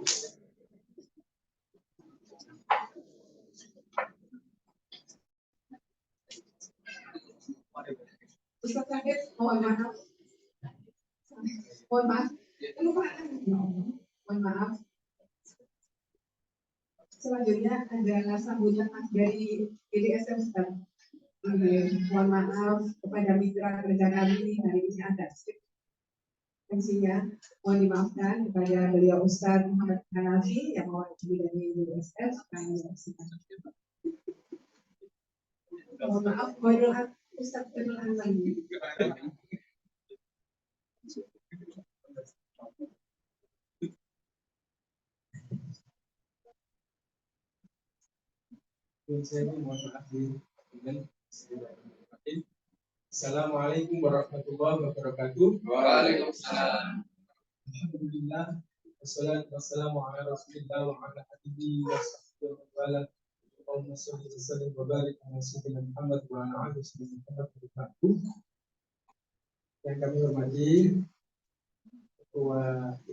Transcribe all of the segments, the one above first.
Ustaz Syahid, mohon maaf. Mohon maaf. Mohon maaf. Selanjutnya ada sambutan dari IDSM Ustaz. Mohon maaf kepada mitra kerja kami hari ini ada MC-nya. Mohon dimaafkan kepada beliau Ustaz Muhammad Hanafi yang mewakili dari IDSM. Mohon maaf, Ustaz Firman lagi. Assalamualaikum warahmatullahi wabarakatuh. Waalaikumsalam. Alhamdulillah. Wassalatu wassalamu ala Rasulillah wa ala alihi wa sahbihi wa ala Allahumma shalli wa sallim wa barik ala sayyidina Muhammad wa ala alihi Muhammad wa barakatuh. Yang kami hormati Ketua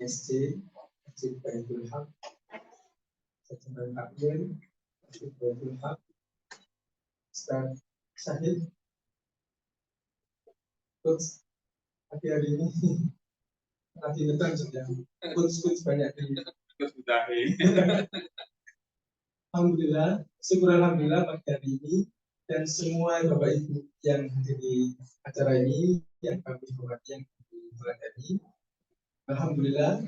ISC Masjid Baitul Haq, Sekjen Takmir Masjid Baitul Haq, Ustaz Syahid. Coach, hari ini lagi datang sudah. Coach banyak di Alhamdulillah, syukur alhamdulillah pagi hari ini dan semua Bapak Ibu yang hadir di acara ini yang kami hormati yang bulan ini. Alhamdulillah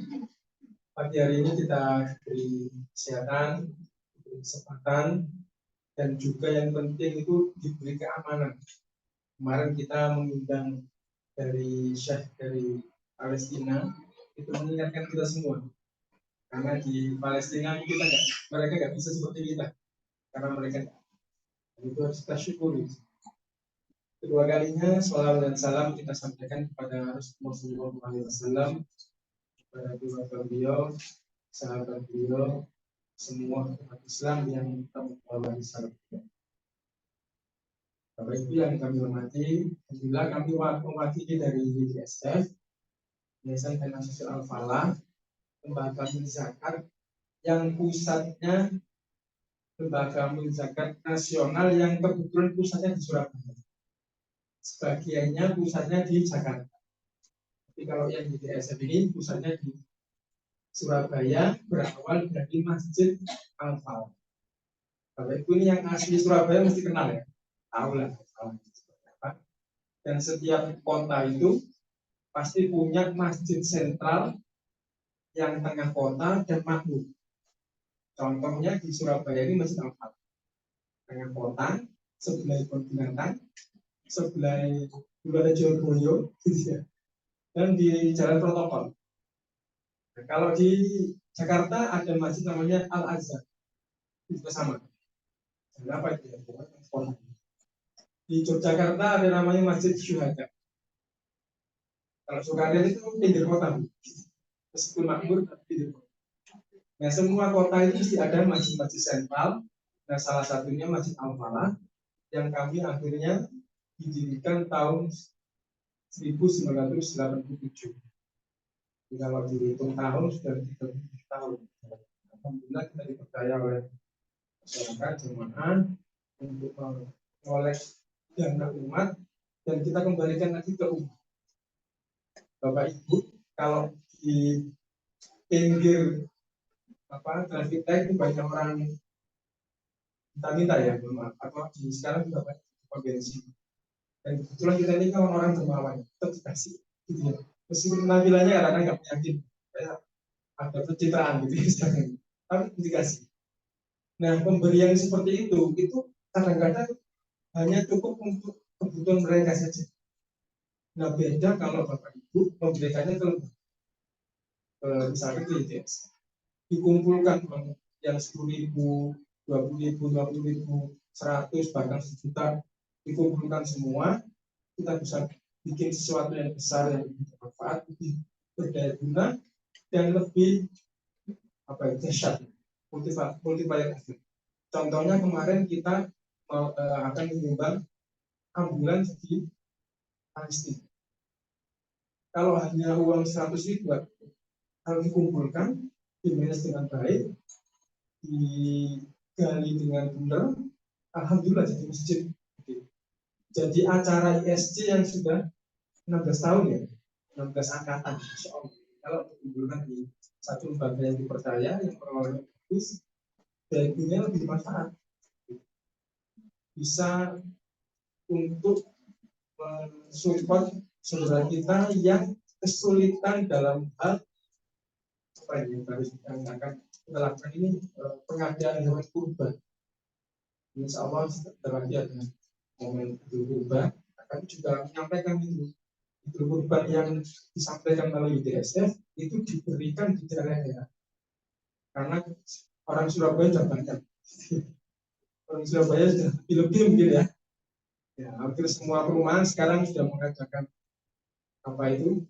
pagi hari ini kita diberi kesehatan, diberi kesempatan dan juga yang penting itu diberi keamanan. Kemarin kita mengundang dari Syekh dari Palestina itu mengingatkan kita semua. Karena di Palestina mereka nggak bisa seperti kita, karena mereka itu harus kita syukuri. Kedua kalinya sholawat dan salam kita sampaikan kepada Rasulullah SAW, kepada keluarga beliau, sahabat beliau, semua umat Islam yang telah salam. Bapak Ibu yang kami hormati, alhamdulillah kami mewakili dari YDSF, Yayasan Dana Sosial Al-Falah, Lembaga Zakat yang pusatnya Lembaga Zakat Nasional yang kebetulan pusatnya di Surabaya. Sebagiannya pusatnya di Jakarta. Tapi kalau yang di DSF ini pusatnya di Surabaya, berawal dari Masjid Al-Falah. Bapak Ibu ini yang asli Surabaya mesti kenal ya, tahu lah. Dan setiap kota itu pasti punya masjid sentral yang tengah kota dan makmur. Contohnya di Surabaya ini Masjid Al-Falah, tengah kota, sebelah Binatang, sebelah Bulada Joyoboyo, dan di Jalan Protokol. Nah, kalau di Jakarta ada masjid namanya Al-Azhar, itu sama. Kenapa itu? Di Yogyakarta ada namanya Masjid Syuhada. Kalau Sukaria itu pinggir kota, meskipun makmur tapi pinggir kota. Nah, semua kota itu mesti ada masjid-masjid sentral. Nah, salah satunya Masjid Al-Falah yang kami akhirnya didirikan tahun 1987. Jadi, kalau dihitung tahun sudah 37 tahun. Alhamdulillah kita dipercaya oleh masyarakat jemaah untuk mengoleksi dana umat dan kita kembalikan lagi ke umat. Bapak Ibu, kalau di pinggir traffic light itu banyak orang minta ya, maaf, atau sekarang juga banyak bensin. Dan kebetulan kita ini kan orang dermawan, tetap dikasih, gitu ya. Meskipun penampilannya kadang-kadang nggak yakin, kayak ada pencitraan gitu ya, tapi dikasih. Nah, pemberian seperti itu kadang-kadang hanya cukup untuk kebutuhan mereka saja. Nah, beda kalau Bapak Ibu memberikannya ke misalnya ke ITS. Dikumpulkan yang 10.000, 20.000, 50.000, 100, bahkan 1 juta, dikumpulkan semua, kita bisa bikin sesuatu yang besar yang lebih bermanfaat, lebih berdaya guna, dan lebih dahsyat, multiplier effect. Contohnya kemarin kita akan menyumbang ambulans di Palestina. Kalau hanya uang 100.000, kalau dikumpulkan dimanage dengan baik, digali dengan benar, alhamdulillah jadi masjid. Jadi acara ISC yang sudah 16 tahun ya, 16 angkatan, insya Allah. Kalau dikumpulkan di satu lembaga yang dipercaya, yang pengelolanya bagus, value-nya lebih bermanfaat. Bisa untuk mensupport saudara kita yang kesulitan dalam hal apa ini yang akan kita lakukan ini, pengadaan hewan kurban. Insya Allah setelah lagi ada momen Idul Kurban akan juga menyampaikan itu. Idul Kurban yang disampaikan melalui DSF itu diberikan di daerah-daerah. Karena orang Surabaya sudah banyak. Orang Surabaya sudah lebih mungkin ya. Ya, hampir semua perumahan sekarang sudah mengadakan apa itu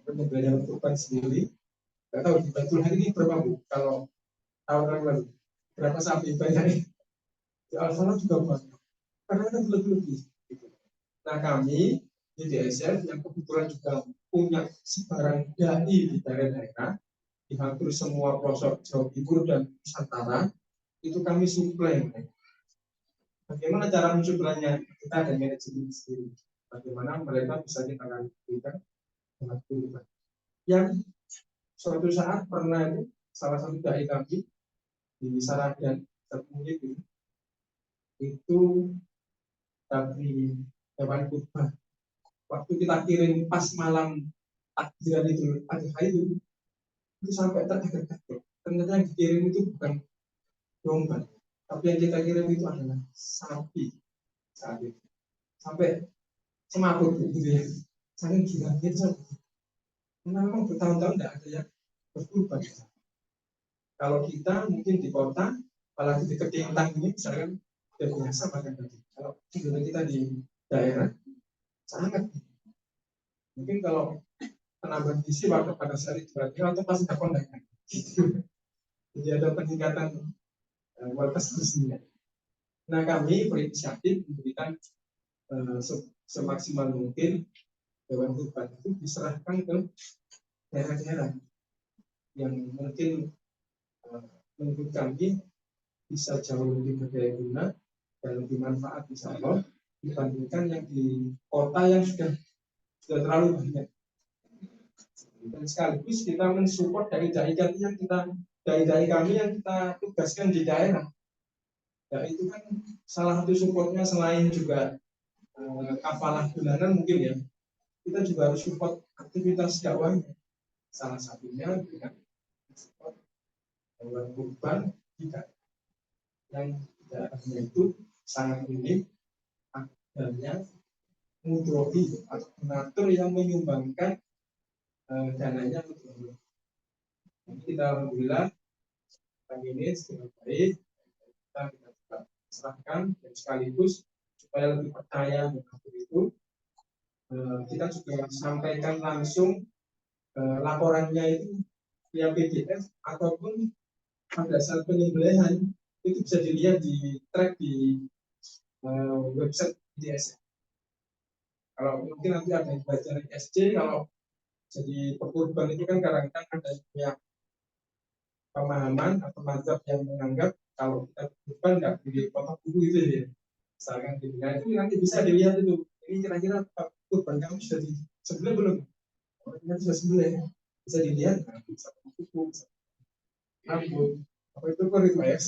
penyembelihan kurban sendiri. Nggak tahu di Baitul hari ini berapa Bu? Kalau tahun yang lalu berapa sapi banyak? Di Al-Falah juga banyak. Karena kan lebih. Nah kami di DSF yang kebetulan juga punya sebarang dai di daerah-daerah di hampir semua pelosok Jawa Timur dan Nusantara, itu kami suplai. Bagaimana cara mensuplainya? Kita ada manajemen sendiri. Bagaimana mereka bisa kita berikan dengan kurban. Yang suatu saat pernah itu salah satu dai kami di Saradan terpunyai itu dari hewan kurban. Waktu kita kirim pas malam takbiran itu sampai terkaget-kaget. Ternyata yang dikirim itu bukan domba, tapi yang kita kirim itu adalah sapi. Sampai semaput gitu ya. Saking gila gitu. Karena memang bertahun-tahun tidak ada yang berkurban. Kalau kita mungkin di kota, apalagi di Ketintang ini misalkan udah biasa makan tadi. Kalau kita di daerah sangat. Mungkin kalau penambahan gizi pada saat itu atau pas ada kondangan. Jadi ada peningkatan kualitas gizinya. Nah kami berinisiatif memberikan semaksimal mungkin hewan kurban itu diserahkan ke daerah-daerah yang mungkin menurut kami bisa jauh lebih berdaya guna dan lebih manfaat insya Allah dibandingkan yang di kota yang sudah terlalu banyak. Dan sekaligus kita mensupport dari dai kami yang kita tugaskan di daerah. Ya itu kan salah satu supportnya selain juga kafalah bulanan mungkin ya, kita juga harus support aktivitas dakwahnya. Salah satunya dengan support hewan kurban kita yang daerahnya itu sangat minim adanya mudrofi atau donatur yang menyumbangkan dananya untuk kita alhamdulillah kami ini dengan baik kita juga serahkan dan sekaligus supaya lebih percaya dengan itu kita juga sampaikan langsung laporannya itu via PDF ataupun pada saat penyembelihan itu bisa dilihat di track di website DSF. Kalau mungkin nanti ada yang baca di SC, kalau jadi pekurban itu kan kadang-kadang ada yang pemahaman atau mazhab yang menganggap kalau kita pekurban nggak boleh potong buku itu ya. Misalkan gitu. Nah itu nanti bisa dilihat itu. Ini kira-kira kurban kamu sudah disembelih belum? Kalau kita sudah sembelih, bisa dilihat. Nah, bisa buku, bisa rambut, apa itu request.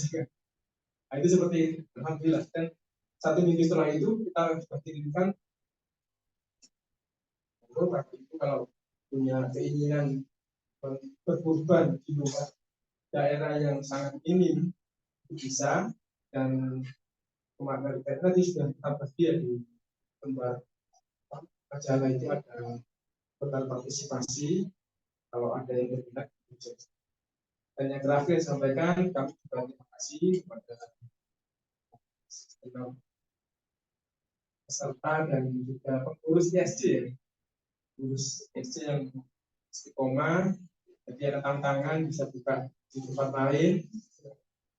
Nah itu seperti alhamdulillah. Dan satu minggu setelah itu kita sudah kirimkan. Tapi itu kalau punya keinginan berkurban di luar daerah yang sangat minim bisa, dan kemarin tadi sudah kita bersedia di tempat majalah itu ada total partisipasi kalau ada yang berminat. Dan yang terakhir sampaikan kami juga terima kasih kepada peserta dan juga pengurus ISC, pengurus ISC yang istiqomah. Jadi ada tantangan bisa buka di tempat lain.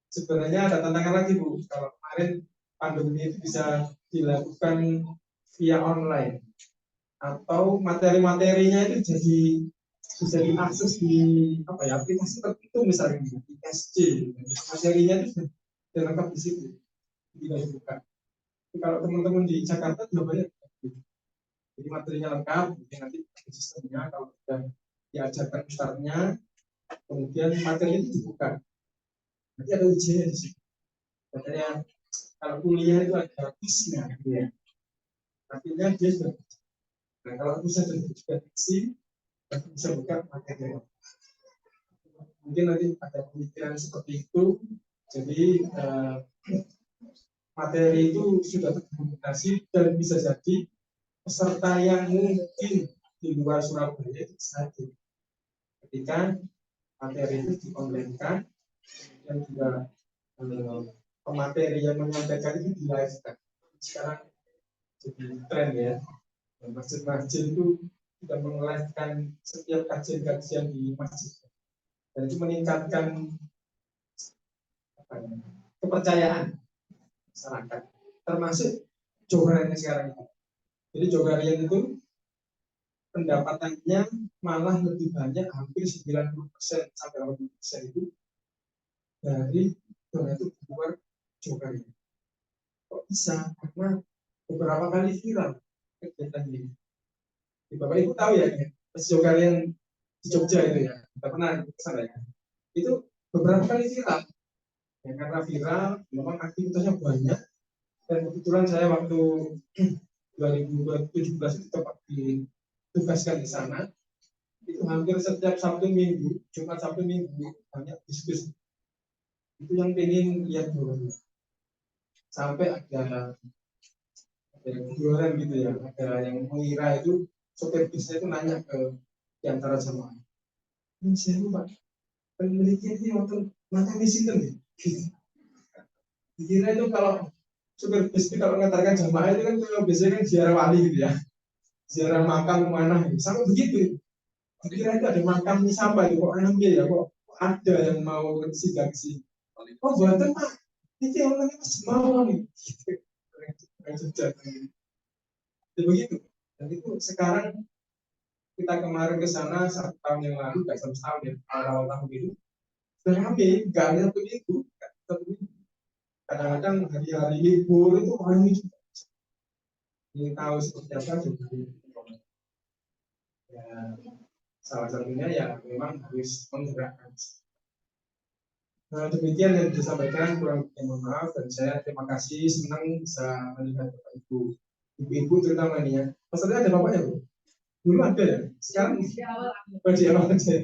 Sebenarnya ada tantangan lagi Bu, kalau kemarin pandemi itu bisa dilakukan via online atau materi-materinya itu jadi bisa diakses di aplikasi tertentu misalnya di ISC, materinya itu sudah lengkap di situ, tidak dibuka. Tapi kalau teman-teman di Jakarta juga banyak, jadi materinya lengkap, jadi nanti sistemnya kalau sudah diajarkan startnya, kemudian materi itu dibuka, nanti ada ujiannya di situ. Katanya kalau kuliah itu ada kuisnya, gitu ya. Artinya dia sudah. Nah kalau bisa juga isi, bisa buka materi. Mungkin nanti ada pemikiran seperti itu. Jadi materi itu sudah terdokumentasi dan bisa jadi peserta yang mungkin di luar Surabaya itu hadir ketika materi itu di-online-kan dan juga pemateri yang menyampaikan itu di live kan. Sekarang jadi tren ya, masjid-masjid itu sudah meng-live-kan setiap kajian-kajian di masjid dan itu meningkatkan kepercayaan masyarakat, termasuk Joharian sekarang itu. Jadi Joharian itu pendapatannya malah lebih banyak, hampir 90% sampai 80% itu dari donatur di luar Joharian. Kok bisa? Karena beberapa kali viral kegiatan ini. Bapak Ibu tahu ya, Joharian di Jogja itu ya, kita pernah ke sana ya. Itu beberapa kali viral. Ya, karena viral, memang aktivitasnya banyak. Dan kebetulan saya waktu 2017 itu tepat ditugaskan di sana. Itu hampir setiap Sabtu Minggu, Jumat Sabtu Minggu, banyak bisnis. Itu yang pengen lihat dulu. Sampai ada jualan gitu ya, ada yang mengira itu sopir bisnya itu nanya ke di antara jamaah. Ini saya lupa, penelitian ini waktu mana di sini? Dikira itu kalau supir bis itu kalau mengantarkan jamaah itu kan kalau biasanya kan ziarah wali gitu ya, ziarah makam mana gitu. Sama begitu. Dikira itu ada makam siapa itu kok ambil ya, kok ada yang mau sidang ke sini. Oh buatan pak, ini orangnya masih mau nih. Jadi begitu. Dan itu sekarang kita kemarin ke sana 1 tahun yang lalu, nggak 1 tahun ya, awal tahun itu sudah ramai, nggak ada satu minggu. Kadang-kadang hari-hari libur itu orang ini juga ingin tahu seperti apa juga. Ya, salah satunya ya memang harus menggerakkan. Nah, demikian yang disampaikan, kurang lebih mohon maaf, dan saya terima kasih, senang bisa melihat Bapak Ibu, ibu-ibu terutama ini ya. Maksudnya ada bapaknya Bu? Dulu ada ya? Sekarang di awal aja.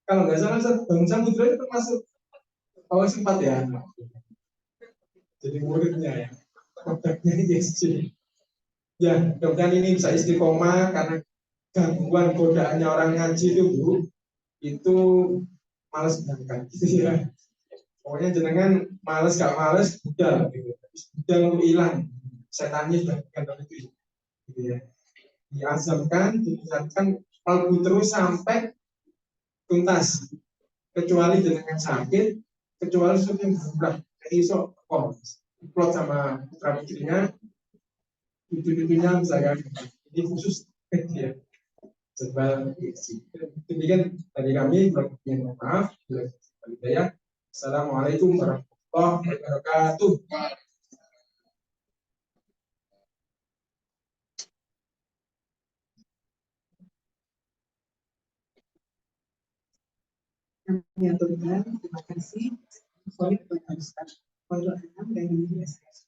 Kalau nggak salah, Bang Samudra itu termasuk awal sempat ya. Jadi muridnya ya. Produknya ISC. Ya, mudah-mudahan ini bisa istiqomah karena gangguan godaannya orang ngaji itu Bu, itu males berangkat gitu ya. Pokoknya jenengan males gak males, udah gitu. Udah untuk hilang. Setannya sudah bukan itu gitu ya. Diazamkan, diingatkan kalbu terus sampai tuntas. Kecuali jenengan sakit, kecuali syuting berat. Iso kok plot sama putra putrinya, cucu-cucunya misalkan. Ini khusus ya. Sebab demikian dari kami, mohon maaf. Ya. Assalamualaikum warahmatullahi wabarakatuh. Kami aturkan, terima kasih. Sorry kepada Ustaz Khairul Anam dari ISS.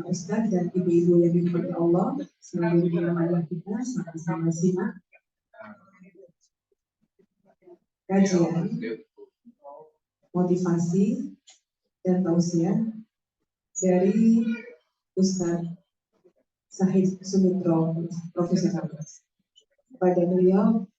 Ustaz dan ibu-ibu yang dimuliakan Allah, selanjutnya marilah kita sama-sama simak kajian motivasi dan tausiah dari Ustaz Sahid Sumutro, Profesor. Pada beliau,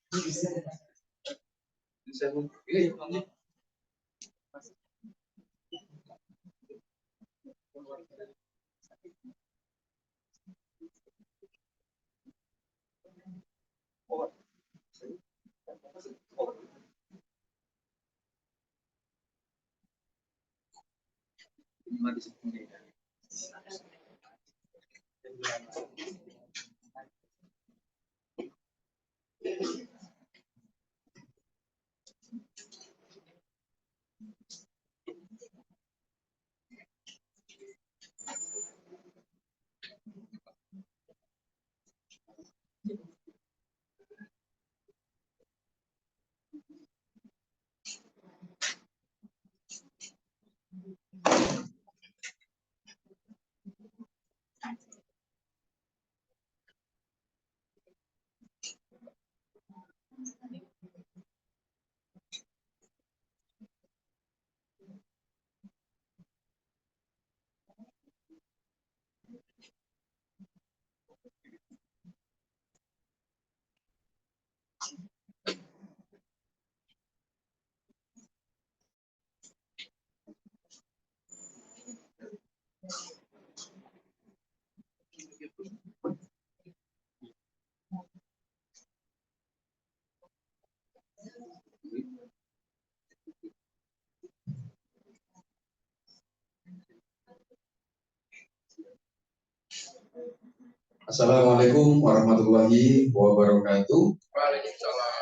Assalamualaikum warahmatullahi wabarakatuh. Waalaikumsalam.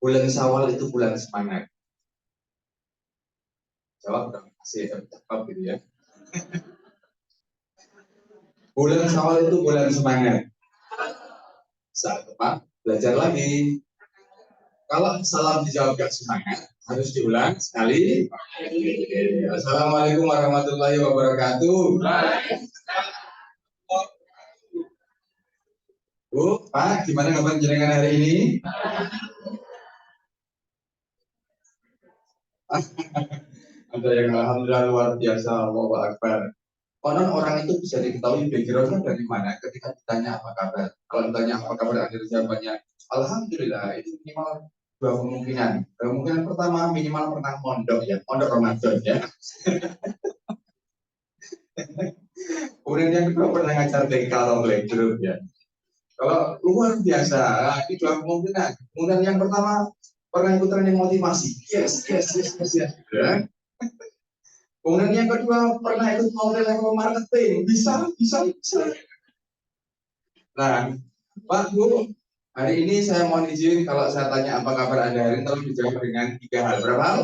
Bulan Syawal itu bulan semangat. Jawab dong, masih jawab gitu ya. Bulan Syawal itu bulan semangat. Saat apa? Belajar lagi. Kalau salam dijawab gak semangat, harus diulang sekali. Assalamualaikum warahmatullahi wabarakatuh. Bu, Pak, gimana kabar jenengan hari ini? Ada yang alhamdulillah luar biasa, Allahu Akbar. Konon orang itu bisa diketahui backgroundnya dari mana ketika ditanya apa kabar. Kalau ditanya apa kabar, akhir jawabannya alhamdulillah, itu minimal dua kemungkinan. Kemungkinan pertama minimal pernah mondok ya, mondok Ramadan ya. Kemudian yang kedua pernah ngajar TK atau playgroup ya. Kalau luar biasa, ini dua kemungkinan. Kemudian yang pertama pernah ikut training motivasi, yes. Ya. Kemudian yang kedua pernah ikut level marketing, bisa. Nah, Pak Bu, hari ini saya mohon izin kalau saya tanya apa kabar Anda hari ini, tolong dijawab dengan 3 hal. Berapa hal?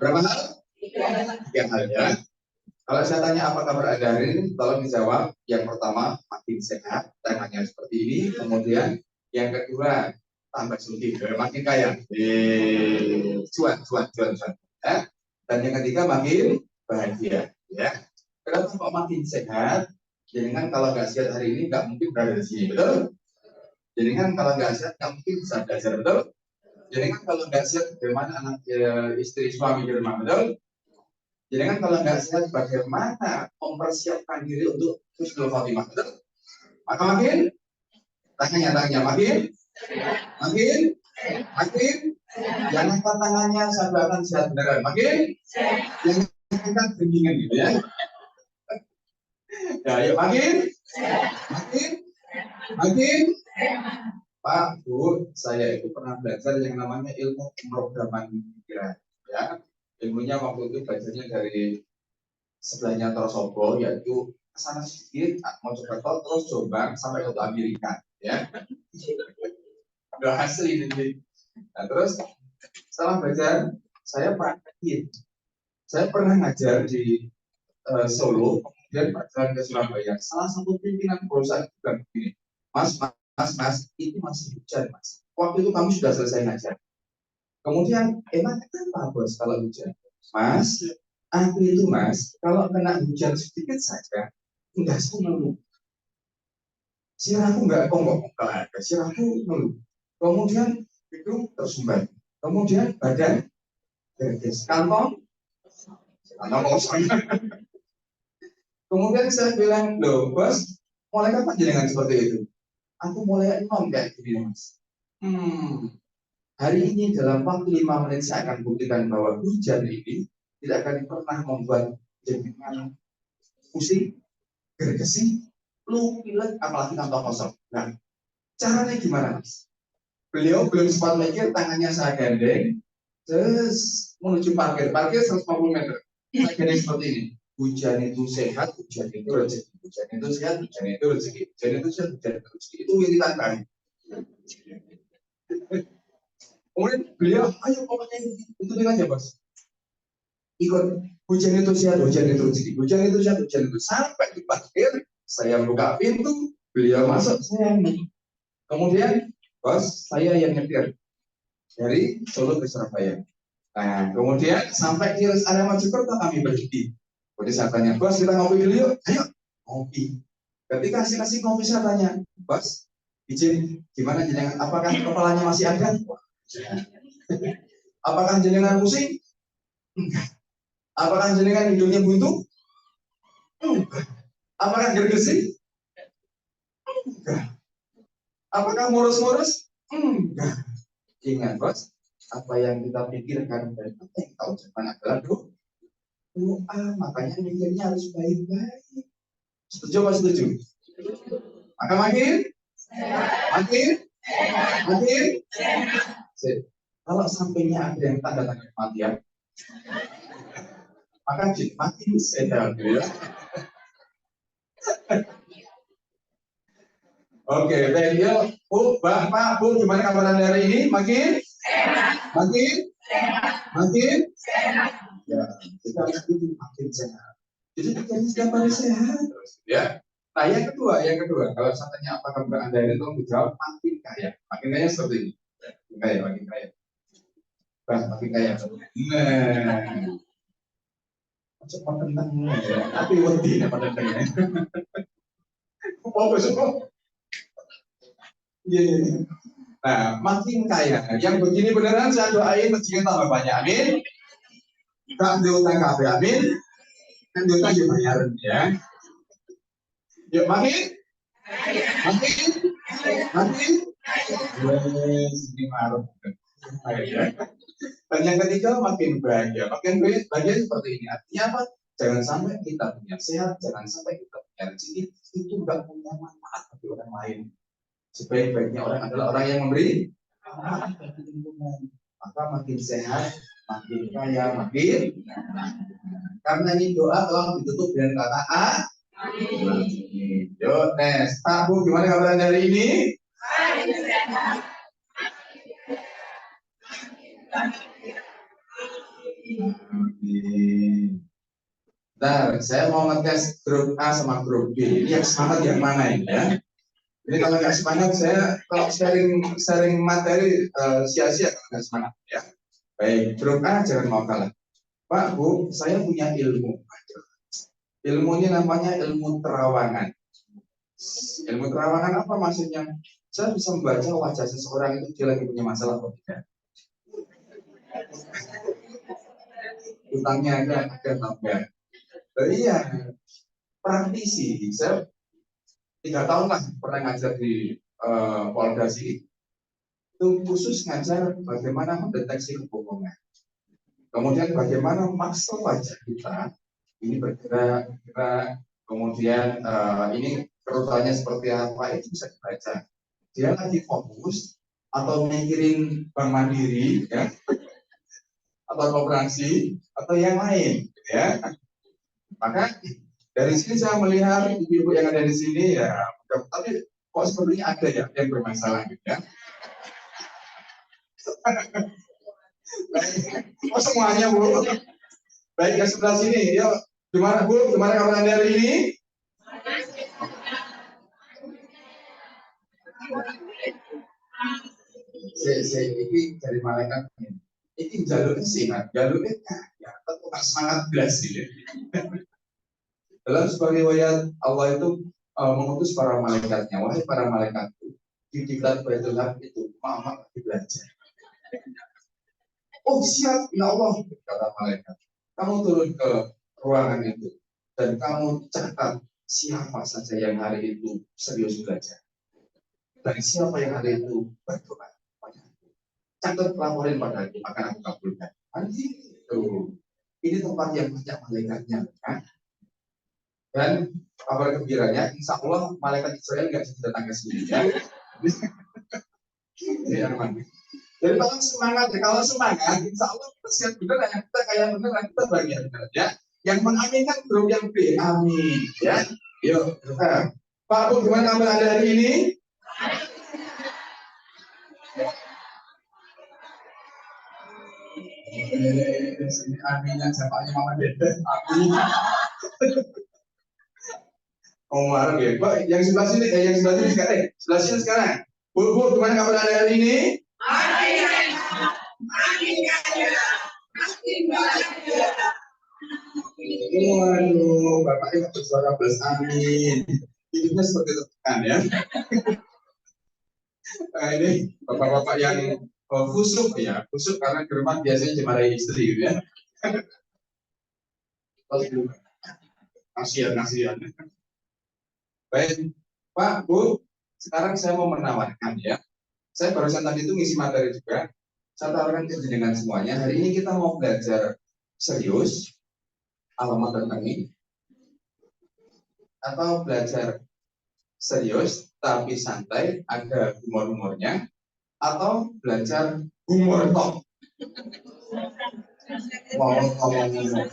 Berapa hal? 3 hal ya. Kalau saya tanya apa kabar Anda hari ini, tolong dijawab. Yang pertama, makin sehat, temanya seperti ini. Kemudian yang kedua, tambah sugih, makin kaya. Cuan. Ya. Dan yang ketiga, makin bahagia. Ya. Kenapa kok makin sehat? Jadi kan kalau nggak sehat hari ini, nggak mungkin berada di sini, betul? Jadi kan kalau nggak sehat, nggak mungkin bisa belajar, betul? Jadi kan kalau nggak sehat, bagaimana anak istri suami di rumah, betul? Jadi kan kalau nggak sehat, bagaimana mempersiapkan diri untuk husnul khotimah, betul? Maka makin tangannya makin yang angkat tangannya saya akan sehat beneran, makin yang angkat genggingan gitu ya. Ya, yuk makin. Pak, Bu, saya itu pernah belajar yang namanya ilmu pemrograman pikiran. Ya, ilmunya waktu itu belajarnya dari sebelahnya Trosobo, yaitu kesana sedikit, mau coba terus coba sampai ke Amerika. Ya, udah asli ini. Nah, terus setelah belajar, saya praktekin. Saya pernah ngajar di Solo, kemudian perjalanan ke Surabaya. Salah satu pimpinan perusahaan juga begini, Mas, itu masih hujan, Mas. Waktu itu kami sudah selesai ngajar. Kemudian, emang kenapa bos kalau hujan? Mas, aku itu Mas, kalau kena hujan sedikit saja, enggak ngeluh. Sirahku enggak ada, sirahku ngeluh. Kemudian hidung tersumbat. Kemudian badan gerges, kantong kosong. Kemudian saya bilang, loh bos, mulai kapan jenengan seperti itu? Aku mulai enom kayak gini Mas. Hari ini dalam waktu 5 menit saya akan buktikan bahwa hujan ini tidak akan pernah membuat jenengan pusing, gergesi, lu pilek, apalagi kantong kosong. Nah, caranya gimana Mas? Beliau belum sempat mikir, tangannya saya gandeng, terus menuju parkir 150 meter. Saya gandeng seperti ini. Hujan itu sehat, hujan itu rezeki. Hujan itu sehat, hujan itu rezeki. Hujan itu sehat, hujan itu rezeki. Itu yang ditantang. Kemudian beliau, ayo pokoknya ikutin aja bos. Ikut, hujan itu sehat, hujan itu rezeki. Hujan itu sehat, hujan itu. Sampai di parkir, saya buka pintu, beliau masuk, saya nih. Kemudian, bos, saya yang nyetir dari Solo ke Surabaya. Nah, kemudian sampai di rest area Mojokerto kami berhenti. Kemudian saya tanya, bos kita ngopi dulu yuk, ayo ngopi. Ketika kasih ngopi saya tanya, bos, izin gimana jenengan? Apakah kepalanya masih ada? Apakah jenengan pusing? Enggak. Apakah jenengan hidungnya buntu? Enggak. Apakah gergesi? Enggak. Apakah ngurus-ngurus? Enggak. Ingat bos, apa yang kita pikirkan dan apa yang tahu jawaban adalah doa. Makanya mikirnya harus baik-baik. Setuju apa setuju? Maka makin. Kalau sampingnya ada yang tanda-tanda kematian, maka makin sehat ya. Oke, baik ya, Bu, Bapak, Bu, gimana kabar Anda hari ini? Makin sehat. Makin sehat. Ya, kita makin sehat. Jadi kita setiap hari sehat terus, ya. Nah, yang kedua, kalau saya tanya apa kabar Anda ini, tolong dijawab makin kaya. Makin kaya seperti ini. Makin kaya. Makin kaya. Nah, cepat tentang ya. Tapi wedi pada tengah. Oh, besok. Iya. Nah, makin kaya. Yang begini beneran saya doain rezekinya tambah banyak. Amin. Tak diutang kafe. Amin. Kan diutang dibayarin ya. Yuk makin. Ini marah. Dan yang ketiga makin bahagia. Makin bahagia seperti ini. Artinya apa? Jangan sampai kita punya sehat, jangan sampai kita punya rezeki itu nggak punya manfaat bagi orang lain. Sebaik-baiknya orang adalah orang yang memberi manfaat bagi lingkungan. Maka makin sehat, makin kaya, makin. Karena ini doa tolong ditutup dengan kata amin. Yo, tes. Pak, Bu, gimana kabar hari ini? Bentar, saya mau ngetes grup A sama grup B. Ini yang semangat yang mana ini ya? Ini kalau nggak semangat, saya kalau sharing materi sia-sia kalau nggak semangat ya. Baik, grup A jangan mau kalah. Pak, Bu, saya punya ilmu. Ilmu ini namanya ilmu terawangan. Ilmu terawangan apa maksudnya? Saya bisa membaca wajah seseorang itu dia lagi punya masalah atau tidak. Utangnya ada atau enggak. Iya, praktisi. Saya 3 tahun lah pernah ngajar di Polda sini. Itu khusus ngajar bagaimana mendeteksi kebohongan. Kemudian bagaimana maksud wajah kita ini bergerak, kemudian ini kerutannya seperti apa itu bisa dibaca. Dia lagi fokus atau mikirin Bank Mandiri, ya, atau koperasi atau yang lain, ya. Maka dari sini saya melihat ibu-ibu yang ada di sini ya, tapi kok sepertinya ada ya yang bermasalah gitu ya. Oh semuanya Bu. Baik yang sebelah sini, ya gimana Bu? Gimana kabar Anda hari ini? Saya ini dari malaikat ini jalurnya sehat, jalurnya ya, tetap semangat belas gitu. Dalam sebuah riwayat Allah itu mengutus para malaikatnya, wahai para malaikatku, di diklat Baitullah itu Muhammad lagi belajar. Oh siap, ya Allah, kata malaikat. Kamu turun ke ruangan itu dan kamu catat siapa saja yang hari itu serius belajar dan siapa yang hari itu berdoa. Catat laporin pada aku, akan aku kabulkan. Nanti itu, ini tempat yang banyak malaikatnya, kan? Dan kabar gembiranya, insya Allah malaikat Israel nggak bisa datang ke sini ya. Ya aman. Jadi kalau semangat ya, kalau semangat, insya Allah kita siap beneran, kita kaya beneran, kita bahagia beneran ya. Yang mengaminkan grup yang B, amin ya. Yuk, Pak Bu, gimana kabar Anda hari ini? Sini aminnya siapanya Mama Dede, amin. Oh marah ya, Pak. Yang sebelah sini, yang sebelah sini sekarang, sebelah sini sekarang. Bu, gimana kabar Anda hari ini? Waduh, Bapaknya bersuara plus amin. Hidupnya seperti tekan ya. Nah, ini bapak-bapak yang khusuk ya, khusuk karena di rumah biasanya dimarahi istri gitu ya. Kasihan. Baik, Pak, Bu, sekarang saya mau menawarkan ya. Saya barusan tadi itu ngisi materi juga. Saya tawarkan ke jenengan semuanya. Hari ini kita mau belajar serius, alamat tentang ini, atau belajar serius tapi santai, ada humor-humornya, atau belajar humor top. Mau ngomong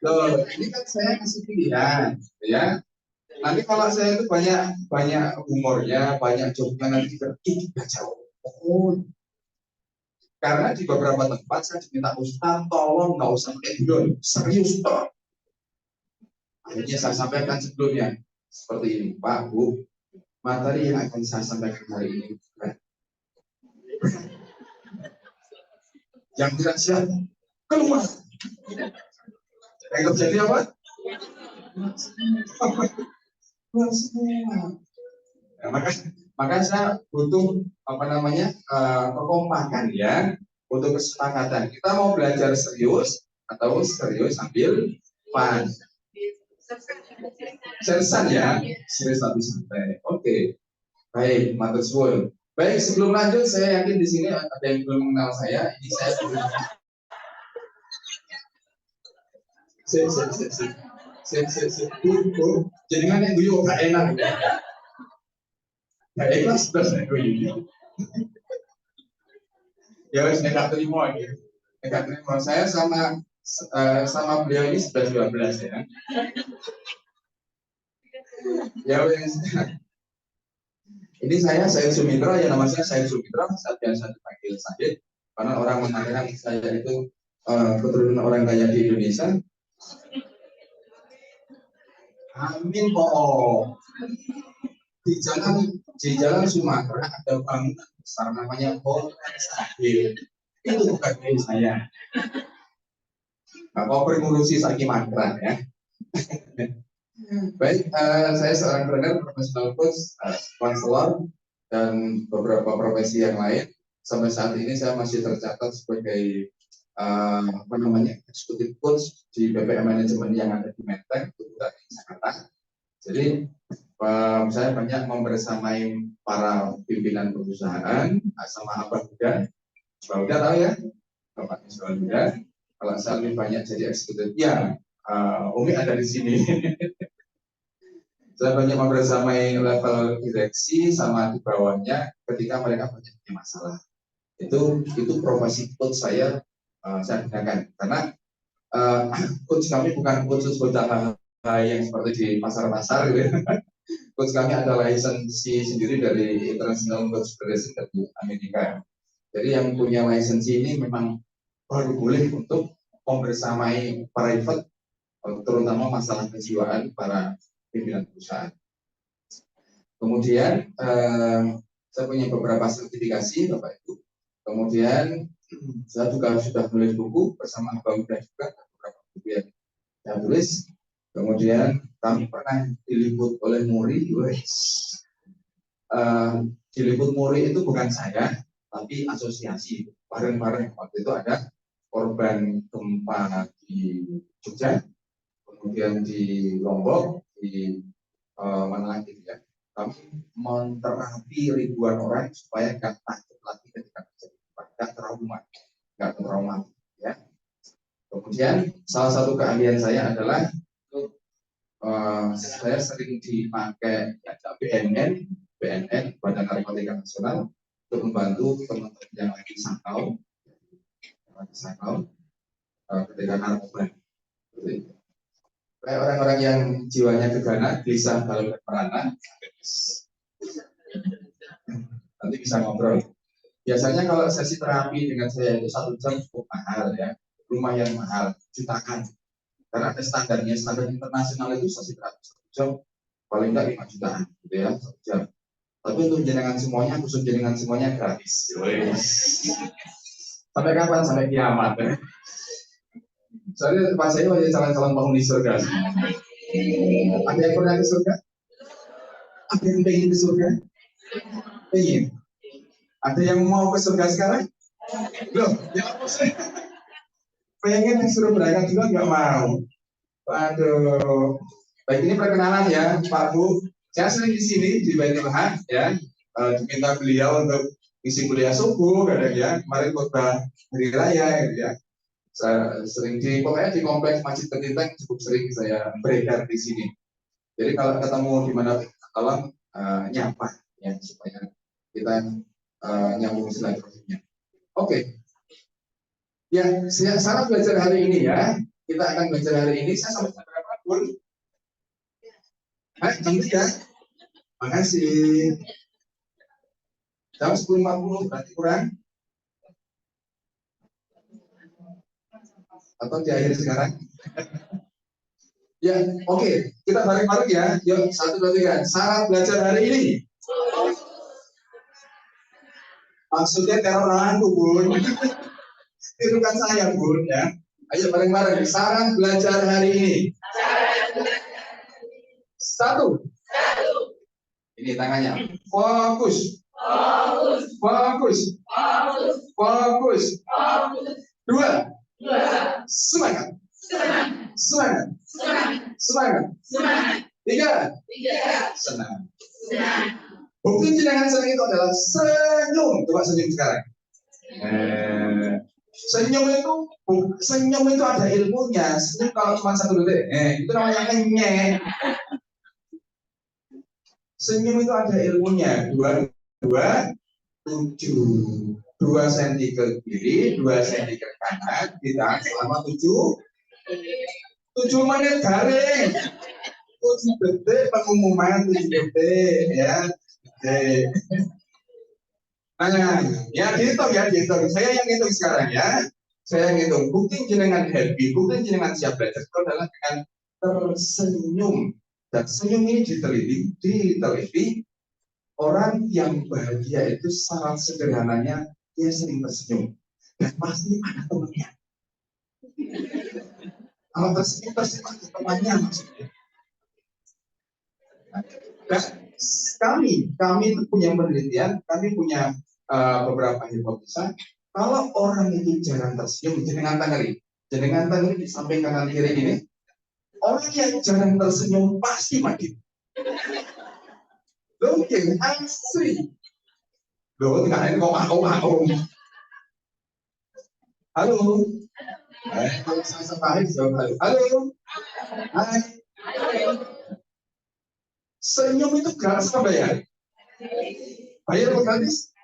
Loh, ini kan saya kasih pilihan, ya. Nanti kalau saya itu banyak humornya, banyak joknya nanti tidak jauh. Oh, karena di beberapa tempat saya diminta Ustaz, tolong nggak usah pakai drone, serius toh. Akhirnya saya sampaikan sebelumnya seperti ini, Pak, Bu, materi yang akan saya sampaikan hari ini yang tidak siap keluar. Yang terjadi apa? Nah, maka saya butuh kekompakan ya, untuk kesepakatan. Kita mau belajar serius atau serius sambil fun. Seriusan ya, serius tapi santai. Oke, baik, matur suwun. Baik, sebelum lanjut, saya yakin di sini ada yang belum mengenal saya. Ini saya belum. Jadi mana yang guyu gak enak? Gak ikhlas terus yang guyu. Ya wes nekat terima gitu. Nekat terima. Saya sama beliau ini sudah 12 ya. Ya wes. Ini saya Said Sumitra, ya nama saya Said Sumitra, saya biasa dipanggil Said, karena orang mengatakan saya itu keturunan orang kaya di Indonesia. Amin kok. Di jalan Sumatera ada bangunan besar namanya Hotel Sahil. Itu bukan dari saya. Nah, kau ngurusi Saki Makra ya. Baik, saya seorang trainer, profesional coach, konselor, dan beberapa profesi yang lain. Sampai saat ini saya masih tercatat sebagai eksekutif coach di BPM Manajemen yang ada di Menteng, Kota Jakarta. Jadi saya banyak membersamai para pimpinan perusahaan sama Abah Buda. Abah Buda tahu ya, Bapak Abah Buda. Kalau saya lebih banyak jadi eksekutif, ya Umi ada di sini. Saya banyak membersamai level direksi sama di bawahnya ketika mereka banyak masalah. Itu profesi coach saya gunakan karena coach kami bukan coach yang seperti di pasar-pasar gitu. Coach kami ada lisensi sendiri dari International Coach Federation dari Amerika. Jadi yang punya lisensi ini memang baru boleh untuk membersamai private, terutama masalah kejiwaan para pimpinan perusahaan. Kemudian saya punya beberapa sertifikasi, Bapak Ibu. Kemudian saya juga sudah menulis buku bersama Abang Uda juga, beberapa buku yang saya tulis. Kemudian kami pernah diliput oleh Muri. Diliput Muri itu bukan saya, tapi asosiasi. Bareng-bareng waktu itu ada korban gempa di Jogja, kemudian di Lombok, di mana lagi ya, kami menterapi ribuan orang supaya nggak takut lagi ketika terjadi gempa, nggak trauma ya. Kemudian salah satu keahlian saya adalah saya sering dipakai BNN Badan Narkotika Nasional untuk membantu teman-teman yang lagi sakau ketika narkoba. Kayak orang-orang yang jiwanya gegana, bisa kalau berperanan, nanti bisa ngobrol. Biasanya kalau sesi terapi dengan saya itu 1 jam cukup mahal ya, lumayan mahal, jutaan. Karena ada standarnya, standar internasional itu sesi terapi 1 jam paling nggak 5 jutaan, gitu ya, 1 jam. Tapi untuk jenengan semuanya, khusus jenengan semuanya gratis. Sampai kapan? Sampai kiamat. Ya? Soalnya pas saya masih calon-calon penghuni surga. Ada yang pernah ke surga? Ada yang pengen ke surga? Pengen. Ada yang mau ke surga sekarang? Loh, ya apa sih? Pengen disuruh berangkat juga nggak mau. Waduh. Baik, ini perkenalan ya, Pak Bu. Saya sering di sini di Banyuwangi ya, diminta beliau untuk isi kuliah subuh, kadang ya. Kemarin khotbah hari raya, gitu ya. Saya sering pokoknya di kompleks Masjid Ketinteng cukup sering saya beredar di sini. Jadi kalau ketemu di mana tolong nyapa ya supaya kita nyambung silaturahminya. Oke. Ya, syarat belajar hari ini ya, kita akan belajar hari ini. Saya sampai jam berapa, Bun? Jam 3. Makasih. Jam 10.40 berarti kurang? Atau di akhir sekarang? Ya, oke. Kita bareng-bareng ya. Yuk, 1, 2, 3. Syarat belajar hari ini. Maksudnya teror aku, Bun. Tirukan saya, Bun, ya. Ayo bareng-bareng. Syarat belajar hari ini. 1. Ini tangannya. Fokus. Fokus. 2. Semangat. 3. Senang. Bukti jenengan senang itu adalah senyum. Coba senyum sekarang. Senyum itu ada ilmunya. Senyum kalau cuma 1 detik, itu namanya ngenyek. Senyum itu ada ilmunya. 2, 7. 2 cm ke kiri, 2 cm ke kanan, ditahan selama 7 menit garing. 7 detik pengumuman, 7 detik ya. Nah, ya dihitung. Saya yang hitung sekarang ya. Saya yang hitung. Bukti jenengan happy, bukti jenengan siap belajar itu adalah dengan tersenyum. Dan senyum ini diteliti orang yang bahagia itu syarat sederhananya dia sering tersenyum dan pasti ada temannya. Kalau tersenyum pasti ada temannya maksudnya. Dan kami itu punya penelitian, kami punya beberapa hipotesa. Kalau orang itu jarang tersenyum, jenengan tanggali di samping kanan kiri ini. Orang yang jarang tersenyum pasti mati. Mungkin asli. Loh, tinggalin kok aku. Halo. Kalau saya sepahit jawab halo. Halo. Hai. Senyum itu gratis apa bayar? Bayar atau gratis?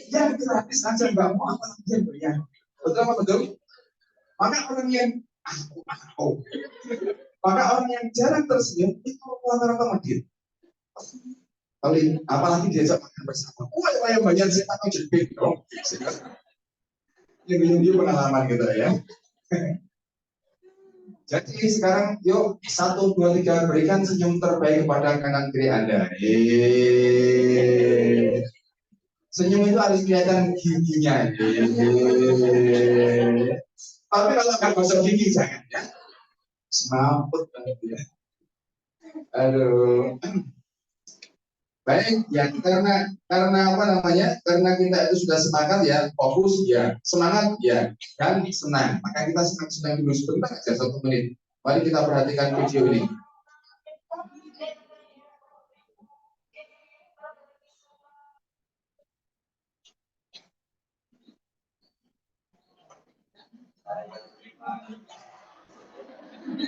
Yang gratis aja nggak mau apa lagi yang bayar. Betul apa betul? Maka orang yang orang yang jarang tersenyum itu rata-rata mati. Apalagi diajak makan bersama. Yang banyak sih atau jepit dong. Yang pengalaman gitu ya. Jadi sekarang yuk 1, 2, 3 berikan senyum terbaik kepada kanan kiri Anda. Senyum itu harus kelihatan giginya. Tapi kalau nggak gosok gigi jangan ya. Semamput banget ya. Aduh. Baik, ya karena apa namanya? Karena kita itu sudah sepakat ya, fokus ya, semangat ya, dan senang. Maka kita senang dulu sebentar aja 1 menit. Mari kita perhatikan video ini.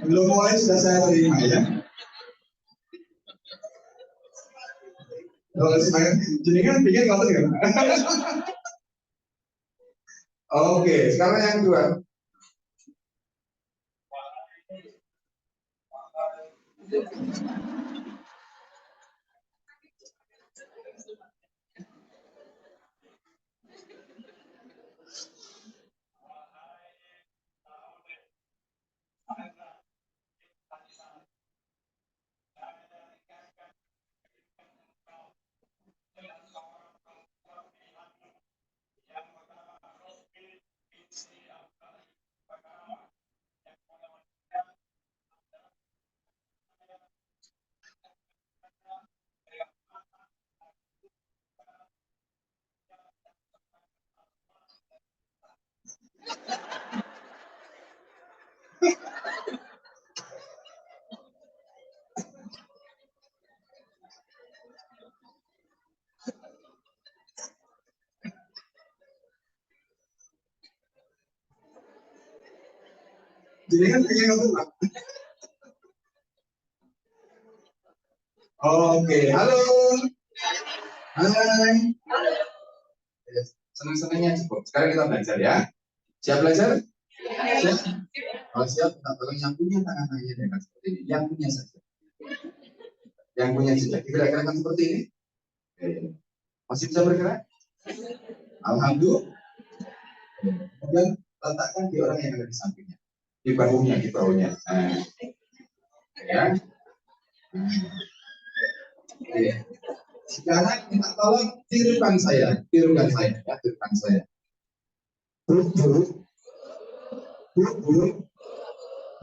Belum mulai sudah saya terima ya. Kalau semangat, jadi kan bikin kalau kan. Oke, sekarang yang kedua. Jadi kan pengen ngomong. Oke, halo. Hai. Senang-senangnya cukup. Sekarang kita belajar ya. Siap belajar? Siap? Kalau siap, minta tolong yang punya tangan aja dengan seperti ini. Yang punya saja. Yang punya saja. Digerak-gerakkan seperti ini. Oke. Masih bisa bergerak? Alhamdulillah. Kemudian letakkan di orang yang ada di sampingnya. Di bahunya, di bahunya. Nah. Ya. Oke. Sekarang minta tolong tirukan saya. Tirukan saya. Ya, tirukan saya. Buruk-buruk. Buruk-buruk.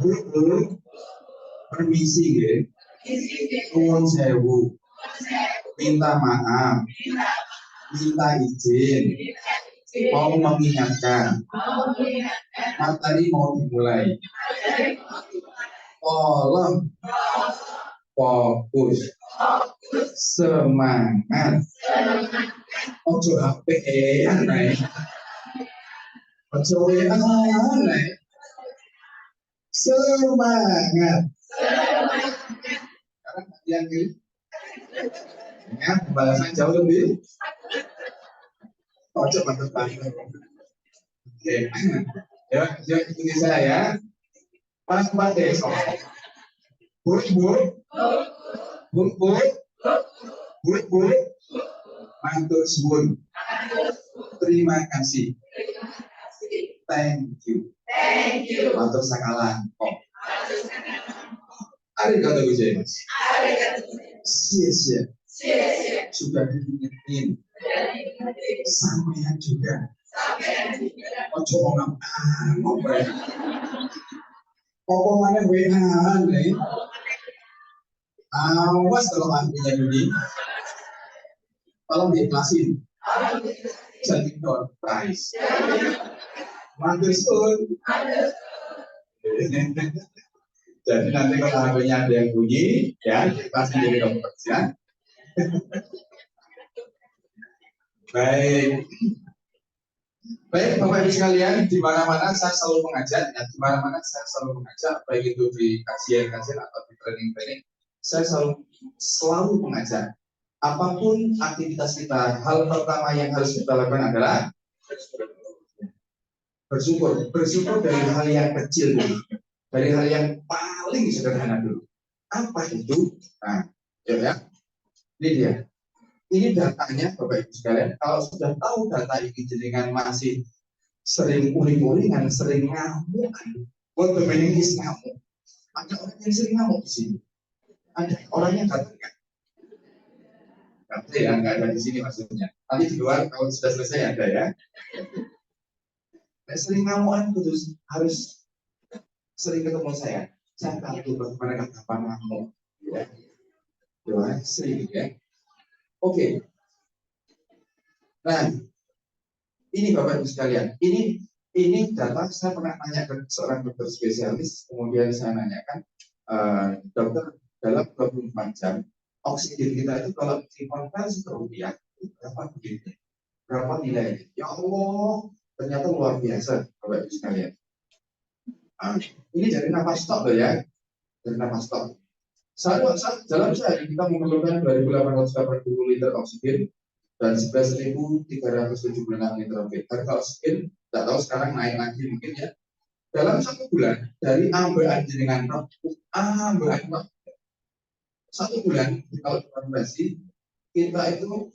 Buruk-buruk. Permisi, ya. Nuwun sewu. Minta maaf. Minta izin. Mau mengingatkan. Materi mau dimulai. Tolong fokus, semangat. Ojo HP-an naik. Ojo WA-an naik. Semangat. Sekarang yang kiri. Ingat, pembalasan jauh lebih. Ojo mantep banget. Oke. Yuk ikuti saya ya. Pas besok. Buruk-buruk. Buruk-buruk. Buruk-buruk. Matur suwun. Terima kasih. Thank you. Matur sakalan. Arigatou gozaimasu. Sia-sia. Sudah diingetin. Sampean juga. Ojo ngomong ngomong. Omongannya WA-an nih. Awas kalau artinya ini. Tolong diikhlasin. Jadi door prize. Matur suwun. Jadi nanti kalau HP-nya ada yang bunyi, ya pasti jadi kamu kerja. Baik. Baik, Bapak Ibu sekalian, di mana-mana saya selalu mengajak, ya, di mana-mana saya selalu mengajak, baik itu di kajian-kajian atau di training-training, saya selalu mengajak. Apapun aktivitas kita, hal pertama yang harus kita lakukan adalah bersyukur. Bersyukur dari hal yang kecil dulu, dari hal yang paling sederhana dulu. Apa itu? Nah, ya, ini dia. Ini datanya, Bapak Ibu sekalian. Kalau sudah tahu data ini, jenengan masih sering uring-uringan, sering ngamuk. What the meaning is ngamuk? Ada orang yang sering ngamuk di sini. Ada orang yang kata nggak ada di sini maksudnya. Nanti di luar kalau sudah selesai ada ya. Nah, sering ngamukan terus harus sering ketemu saya. Saya tahu bagaimana kapan ngamuk. Ya, sering ya. Oke. Nah, ini Bapak Ibu sekalian, ini data saya pernah tanya ke seorang dokter spesialis, kemudian saya nanyakan, dokter dalam 24 jam oksigen kita itu kalau dikonversi ke rupiah berapa begitu? Berapa nilainya? Ya Allah, ternyata luar biasa Bapak Ibu sekalian. Ini dari napas stok loh ya, dari napas stok. Dalam sehari kita memerlukan 2.880 liter oksigen dan 11.376 liter oksigen. Harga oksigen, tidak tahu sekarang naik lagi mungkin ya. Dalam 1 bulan dari ambekan jenengan ambekan 1 bulan kalau konversi kita itu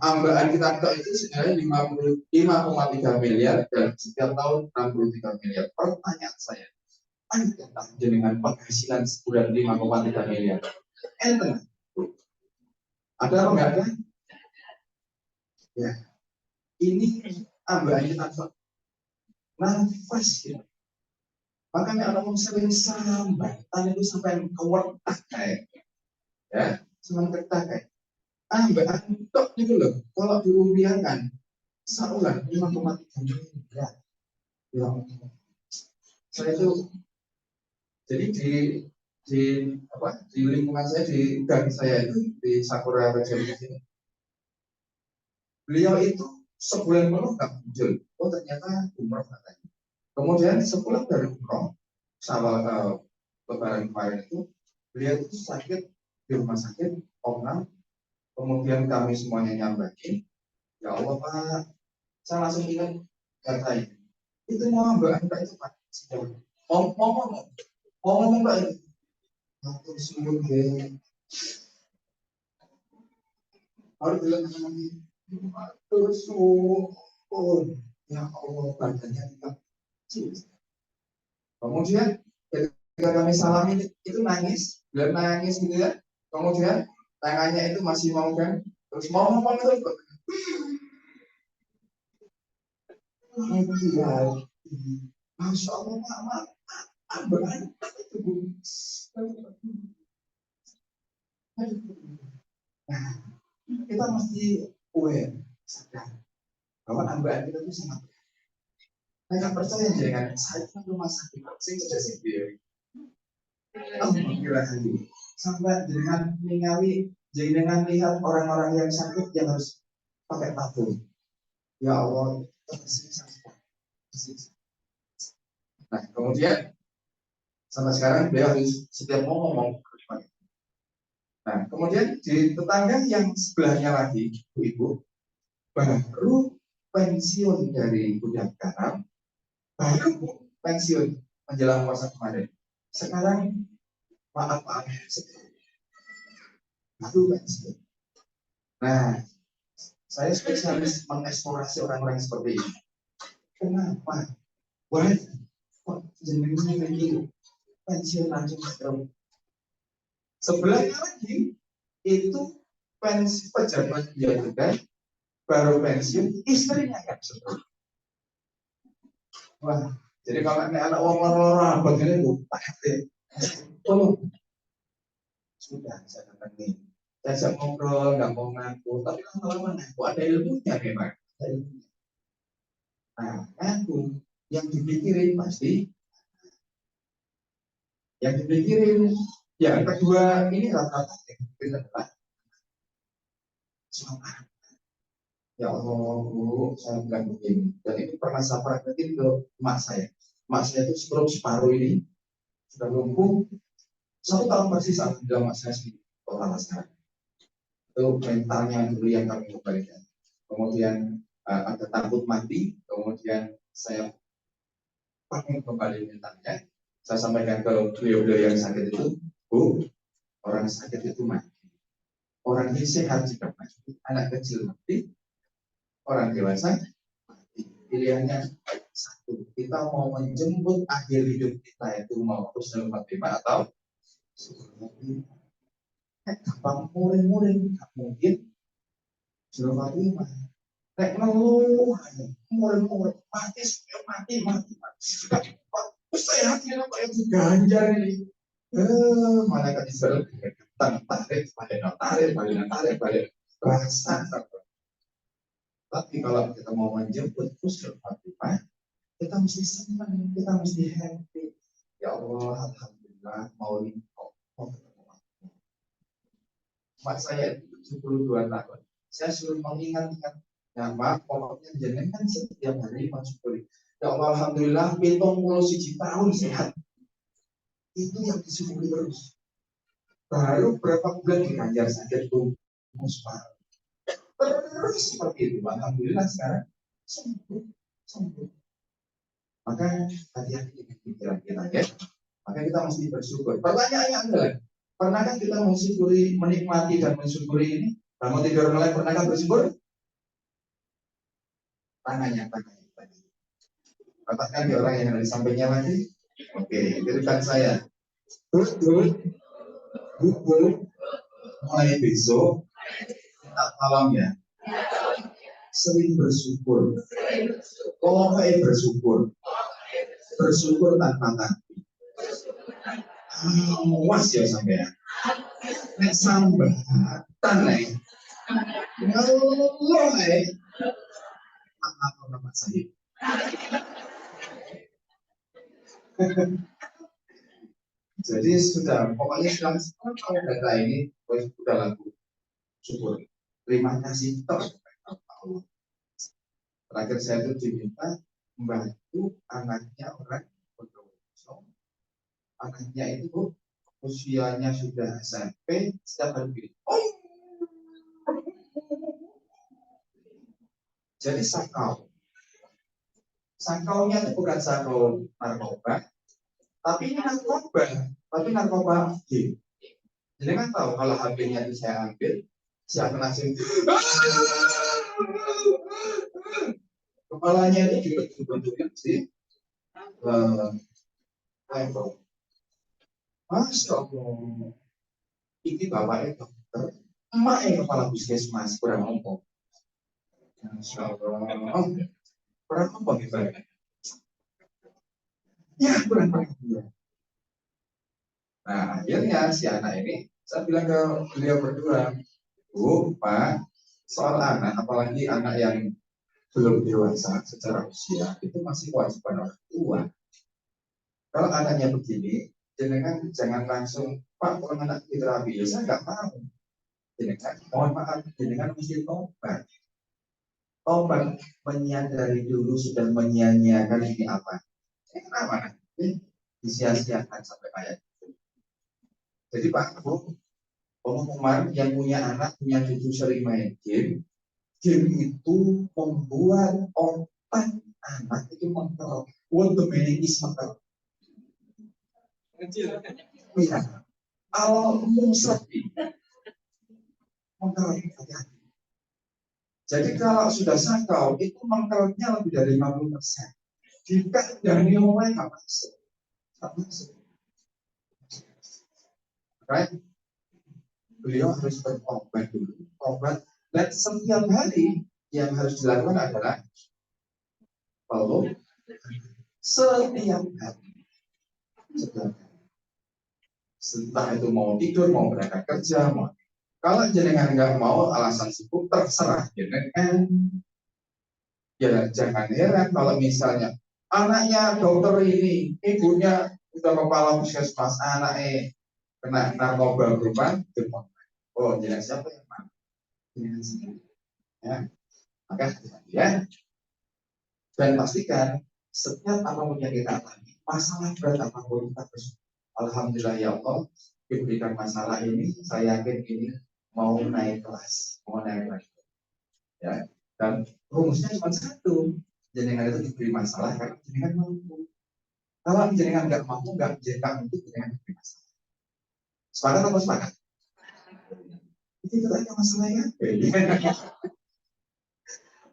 ambekan kita itu sebenarnya 5,3 miliar dan setiap tahun 63 miliar. Pertanyaan saya, ada jenengan penghasilan sebulan 5,3 miliar? Ada apa enggak ada? Ya, ini ambekan kita nafas ya. Makanya orang sering sambatan itu sampai kewertak kayak, ya, sampai kewertak kayak. Ambekan tok itu loh, kalau dirupiahkan sebulan 5,3 miliar. Ya, saya itu jadi di lingkungan saya, di gang saya itu di Sakura Region di sini, beliau itu sebulan penuh nggak muncul. Oh ternyata umroh katanya. Kemudian sepulang dari umroh, awal lebaran kemarin itu, beliau itu sakit di rumah sakit, orang. Kemudian kami semuanya nyambatin, ya Allah Pak, saya langsung ingat data ini. Itu mau Mbak itu Pak. Mau ngomong Mbak itu. Aku suruh deh. Harus bilang sama dia. Terus ya Allah badannya kita kecil. Kemudian ketika kami salamin itu nangis, beliau nangis gitu ya. Kemudian tangannya itu masih mau kan, terus mau ngomong itu kok. Masya Allah, Mama, berat itu. Nah, kita mesti aware, sadar bahwa ambaan kita itu sangat. Saya percaya dengan saya kan rumah sakit, saya sudah sendiri. Alhamdulillah sampai dengan mengawi, jadi dengan lihat orang-orang yang sakit yang harus pakai tabung. Ya Allah, nah kemudian sampai sekarang beliau harus setiap mau ngomong. Nah kemudian di tetangga yang sebelahnya lagi ibu baru pensiun dari gudang garam, baru pensiun menjelang puasa kemarin. Sekarang maaf baru pensiun. Nah saya spesialis mengeksplorasi orang-orang seperti ini. Kenapa? Wah, kok jenengnya begitu? Pensiun langsung sekarang. Sebelahnya lagi itu pejabat dia juga baru pensiun, istrinya yang sedang. Wah, jadi kalau ini anak orang begini tuh, tolong. Sudah saya datang nih. Saya ngobrol, nggak mau ngaku, tapi lama-lama ngaku ada ilmunya memang. Nah, ngaku yang dipikirin pasti, yang dipikirin yang kedua ini rata-rata yang adalah semangat. Ya Allah, Bu, saya bilang begini. Dan itu pernah saya praktekin ke emak saya. Emak saya itu stroke separuh ini sudah lumpuh. 1 tahun persis aku bilang emak saya sendiri. Total sekarang. Itu mentalnya dulu yang kami kembalikan. Kemudian ada takut mati. Kemudian saya pakai kembali mentalnya. Saya sampaikan ke beliau-beliau yang sakit itu, Bu, orang sakit itu mati. Orang yang sehat juga mati. Anak kecil mati. Orang dewasa mati. Pilihannya satu, kita mau menjemput akhir hidup kita itu mau husnul khotimah atau gampang muring-muring, mungkin husnul khotimah. Nek ngeluh, muring-muring, mati. Saya hati apa yang diganjar ini? Mana kan Israel tarik, balik rasa. Tapi kalau kita mau menjemput husnul khotimah, kita mesti senang, kita mesti happy. Ya Allah, alhamdulillah mau ketemu. Mak saya itu 72 tahun. Saya suruh mengingat-ingat. Ya Mak, pokoknya jenengan setiap hari mensyukuri. Ya Allah, alhamdulillah 71 tahun sehat. Itu yang disyukuri terus. Baru berapa bulan dikanjar sakit tuh musbah. Terus seperti itu, alhamdulillah sekarang sembuh. Maka hati-hati dengan pikiran kita ya. Maka kita mesti bersyukur. Pertanyaannya adalah, pernahkah kita mensyukuri, menikmati dan mensyukuri ini? Bangun tidur melek, pernahkah bersyukur? Tangannya. Katakan di orang yang ada di sampingnya lagi. Oke, berikan saya. Betul. Mulai besok, kita malam ya. Sering bersyukur. Kalau kayak bersyukur. Bersyukur tanpa takut. Awas ya sampean. Nek sambatan nek. Ngeluh nek. Apa nama saya? Jadi sudah, pokoknya sudah kalau data ini sudah lagu syukur. Terima kasih terus. Terakhir saya itu diminta membantu anaknya orang berdosa. Anaknya itu usianya sudah SMP, setiap hari begini. Jadi sakau. Sakaunya itu bukan sakau narkoba, tapi ini narkoba, tapi narkoba game. Jadi kan tahu kalau HP-nya itu saya ambil, saya akan langsung kepalanya itu dibentuk-bentuknya sih. Level. Masya Allah. Ini bapaknya dokter, emak yang kepala puskesmas, kurang ngomong. Masya Allah. Kurang ngomong gitu. Ya, kurang ngomong. Nah, akhirnya si anak ini, saya bilang ke beliau berdua, Bu, Pak, soal anak, apalagi anak yang belum dewasa secara usia, itu masih kewajiban orang tua. Kalau anaknya begini, jangan langsung, Pak, kalau anak di terapi, ya saya nggak mau. Mohon maaf, jenengan mesti tobat. Tobat menyadari dulu sudah menyia-nyiakan ini apa. Kenapa? Disia-siakan sampai kayak gitu. Jadi Pak, Bu, pengumuman yang punya anak, punya cucu sering main game, game itu membuat otak anak itu mental. What the meaning is mental? Iya. Al-Musabi. Mental. Jadi kalau sudah sakau, itu mentalnya lebih dari 50%. Jika dari mulai nggak masuk. Right? Beliau harus berobat dulu. Obat. Dan setiap hari yang harus dilakukan adalah kalau setiap hari. Entah itu mau tidur, mau berangkat kerja, mau. Kalau jenengan nggak mau alasan sibuk, terserah jenengan. Ya jangan heran kalau misalnya anaknya dokter ini, ibunya udah kepala puskesmas, anaknya kena narkoba berupa demam. Oh, jenengan siapa yang mana? Jenengan sendiri. Ya, maka ya. Dan pastikan setiap apapun yang kita alami, masalah berat apapun kita bersyukur. Alhamdulillah ya Allah, diberikan masalah ini, saya yakin ini mau naik kelas, ya. Dan rumusnya cuma satu, jenengan itu diberi masalah karena jenengan mampu. Kalau jenengan nggak mampu, nggak untuk jenengan diberi masalah. Sepakat atau sepakat? Itu aja masalahnya.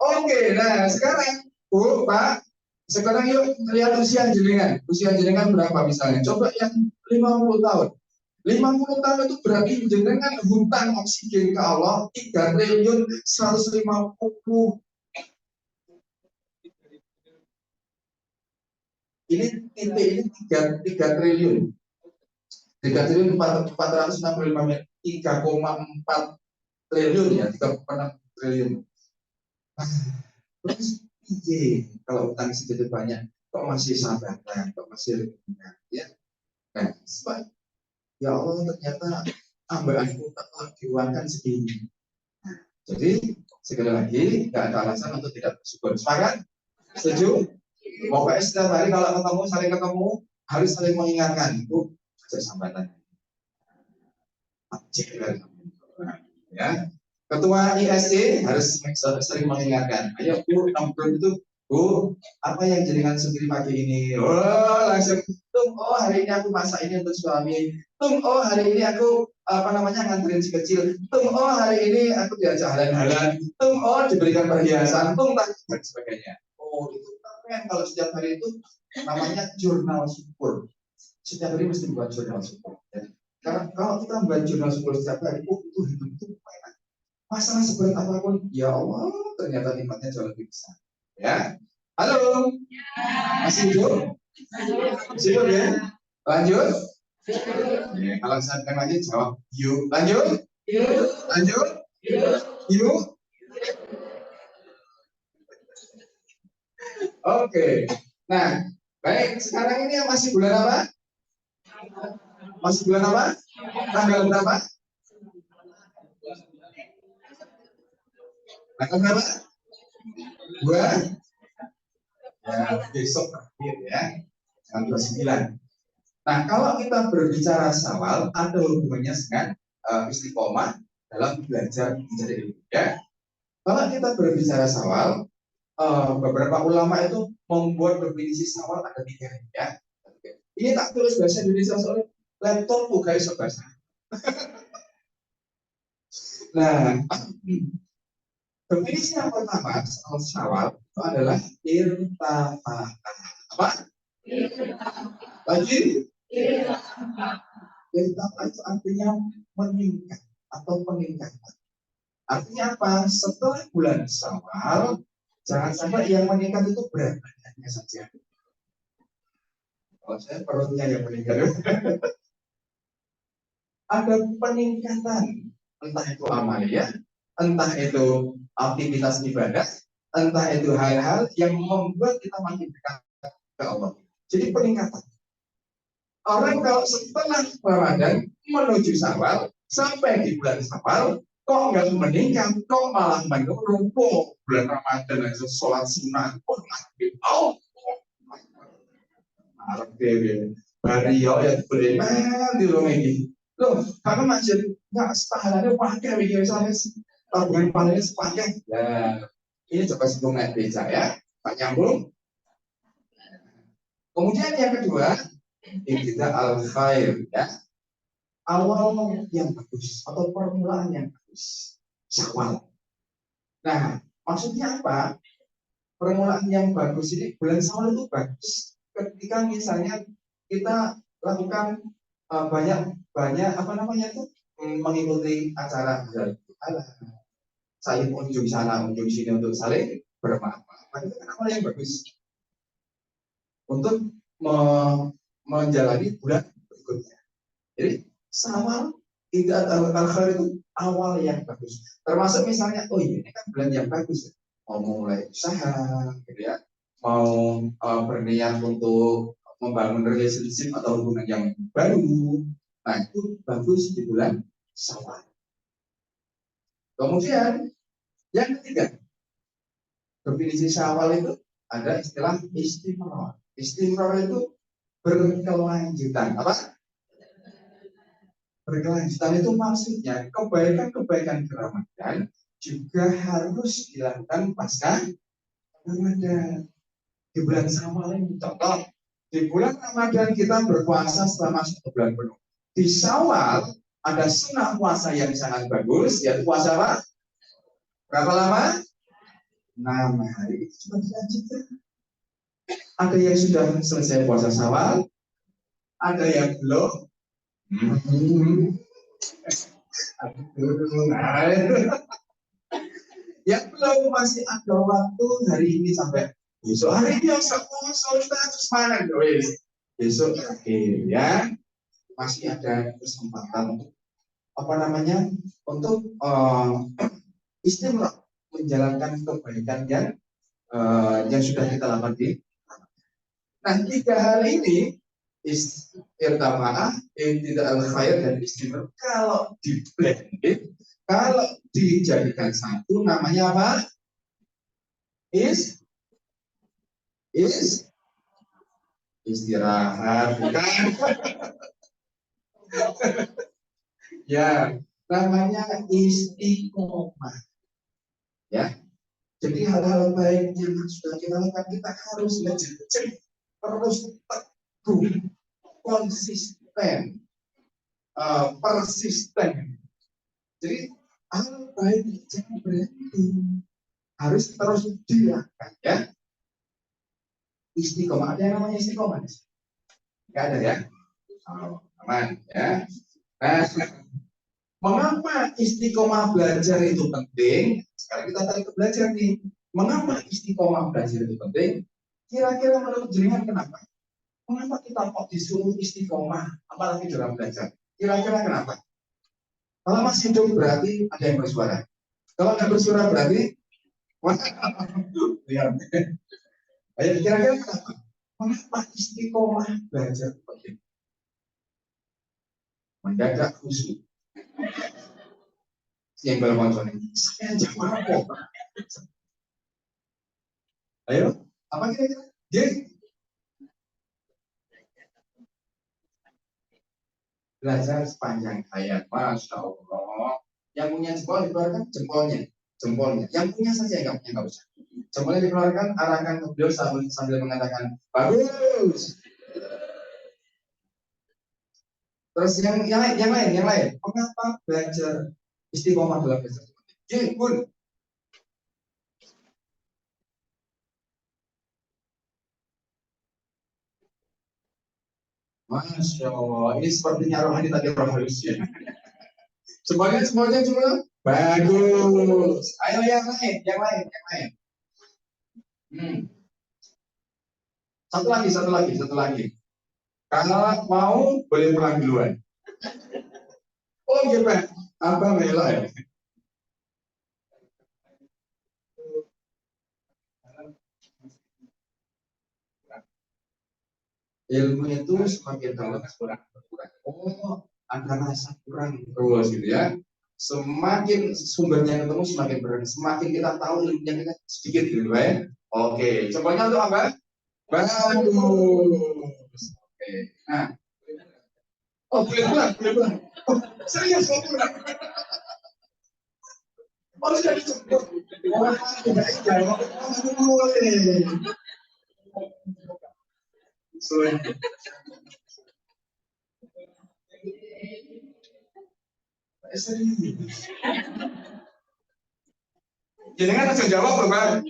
Oke, nah sekarang Bu, Pak, sekarang yuk lihat usia jenengan. Usia jenengan berapa misalnya? Coba yang 50 tahun. 50 tahun itu berarti jenengan hutang oksigen ke Allah 3 triliun 150. Ini titik ini 3 triliun. 3 triliun 465 miliar. 3,4 triliun ya, 3,6 triliun. Terus kalau hutang segitu banyak, kok masih sabarkan, kok masih rendah, ya? Nah, sebab ya Allah ternyata ambaanku telah diuangkan segini. Jadi sekali lagi nggak ada alasan untuk tidak bersyukur. Sepakat? Setuju? Pokoknya setiap hari kalau ketemu, saling ketemu, harus saling mengingatkan. Itu aja sambatan. Ya. Ketua ISC harus sering mengingatkan. Ayo Bu, nongkrong itu Bu, apa yang jenengan sendiri pagi ini? Oh, langsung oh hari ini aku masak ini untuk suami. Oh hari ini aku nganterin si kecil. Oh hari ini aku diajak jalan-jalan. Oh diberikan perhiasan. Dan sebagainya. Oh itu keren kalau setiap hari itu namanya jurnal syukur. Setiap hari mesti buat jurnal syukur. Ya. Karena kalau kita membuat jurnal syukur setiap hari, itu hidup itu enak. Masalah seberat apapun, ya Allah ternyata nikmatnya jauh lebih besar. Ya. Halo. Masih hidup? Masih hidup ya? Lanjut? Ya, kalau saya bilang lagi jawab yuk. Lanjut? Yuk. Lanjut? Yuk. Yuk. Oke. Nah, baik. Sekarang ini yang masih bulan apa? Masih bulan apa? Tanggal berapa? Tanggal berapa? 2. Ya, besok terakhir ya. Tanggal 29. Nah, kalau kita berbicara sawal, ada hubungannya dengan istiqomah dalam belajar menjadi ilmu. Ya. Kalau kita berbicara sawal, beberapa ulama itu membuat definisi syawal ada 3 ya. Ini tak tulis bahasa Indonesia soalnya laptop bukan iso bahasa. Nah, definisi yang pertama soal syawal itu adalah irtafa'ah. Apa? Lagi? Irtafa'ah itu artinya meningkat atau peningkatan. Artinya apa? Setelah bulan Syawal, jangan sampai yang meningkat itu berat badannya saja. Kalau saya perutnya yang meningkat. Ada peningkatan, entah itu amalia, entah itu aktivitas ibadah, entah itu hal-hal yang membuat kita makin dekat ke Allah. Jadi peningkatan. Orang kalau setelah Ramadan menuju Syawal sampai di bulan Syawal kok nggak meningkat, kok malah menurun. Bulan Ramadan itu sholat sunnah, Arab dewi, Mario ya beriman di rumah ini. Loh, karena masjid nggak pahalanya pakai begini misalnya tabungan pahalanya sepakai. Nah, ini coba sebelum naik beca ya, Pak nyambung. Kemudian yang kedua, ibtida al khair ya, awal yang bagus atau permulaan yang bagus, Syawal. Nah, maksudnya apa? Permulaan yang bagus ini bulan Syawal itu bagus. Ketika misalnya kita lakukan banyak apa namanya itu mengikuti acara halal, saling unjung sana unjung sini untuk saling bermanfaat. Itu kan amal yang bagus untuk menjalani bulan berikutnya. Jadi Syawal tidak al-khair itu awal yang bagus. Termasuk misalnya, oh ini kan bulan yang bagus, mau mulai usaha, gitu ya, mau berniat untuk membangun relationship atau hubungan yang baru. Nah itu bagus di bulan Syawal. Kemudian yang ketiga, definisi Syawal itu ada istilah istimror. Istimror itu berkelanjutan. Apa? Berkelanjutan itu maksudnya kebaikan-kebaikan di Ramadan juga harus dilakukan pasca Ramadan. Di bulan Syawal ini contoh, di bulan Ramadan kita berpuasa selama 1 bulan penuh. Di Syawal ada sunnah puasa yang sangat bagus, yaitu puasa apa? Berapa lama? 6 hari. Itu cuma dilanjutkan. Ada yang sudah selesai puasa Syawal, ada yang belum. Yang belum masih ada waktu hari ini sampai besok. Hari ini yang puasa terus mana guys? Besok akhir ya, masih ada kesempatan untuk apa namanya untuk istimewa menjalankan kebaikan yang sudah kita lakukan di. Nah 3 hal ini irtafa'ah, tidak al-khair dan istimewa kalau di-blended, kalau dijadikan satu namanya apa? Istirahat, bukan? Ya, namanya istiqomah. Ya, jadi hal-hal baik yang sudah kita lakukan kita harus lanjutkan, terus teguh, konsisten, persisten. Jadi hal baik jangan berhenti, harus terus dilakukan ya. Istiqomah, ada yang namanya istiqomah? Nggak ada ya? Oh, aman ya. Nah, mengapa istiqomah belajar itu penting? Sekarang kita tarik ke belajar nih. Mengapa istiqomah belajar itu penting? Kira-kira menurut jenengan kenapa? Mengapa kita kok disuruh istiqomah, apalagi dalam belajar? Kira-kira kenapa? Kalau masih hidup berarti ada yang bersuara. Kalau nggak bersuara berarti lihat. Ayo kira-kira kenapa? Mengapa istiqomah belajar penting? Mendadak khusyuk. Yang berkonson ini, saya jawab apa? Ayo, apa kira-kira? Jadi belajar sepanjang hayat, masya Allah. Yang punya jempol dikeluarkan jempolnya, jempolnya. Yang punya saja, yang nggak punya nggak usah. Jempolnya dikeluarkan, arahkan ke beliau sambil mengatakan, bagus. Terus yang lain. Mengapa belajar istiqomah dalam belajar? Oke, pun. Masya Allah, ini sepertinya rohani tadi roh halus ya. Semuanya. Bagus. Ayo yang lain. Hmm. Satu lagi. Kalau mau boleh pulang duluan. Oh iya Pak, apa Mela ya? Ilmu itu semakin dalam berkurang. Oh, ada rasa kurang terus gitu ya. Semakin sumbernya ketemu semakin berat. Semakin kita tahu ilmunya kita sedikit gitu ya. Oke, contohnya untuk apa? Bagus. Oke. Nah, oh boleh pulang. Oh, serius mau pulang. Oh, sudah dijemput. Oh, tidak. Boleh. Serius. Jangan langsung jawab, Bang.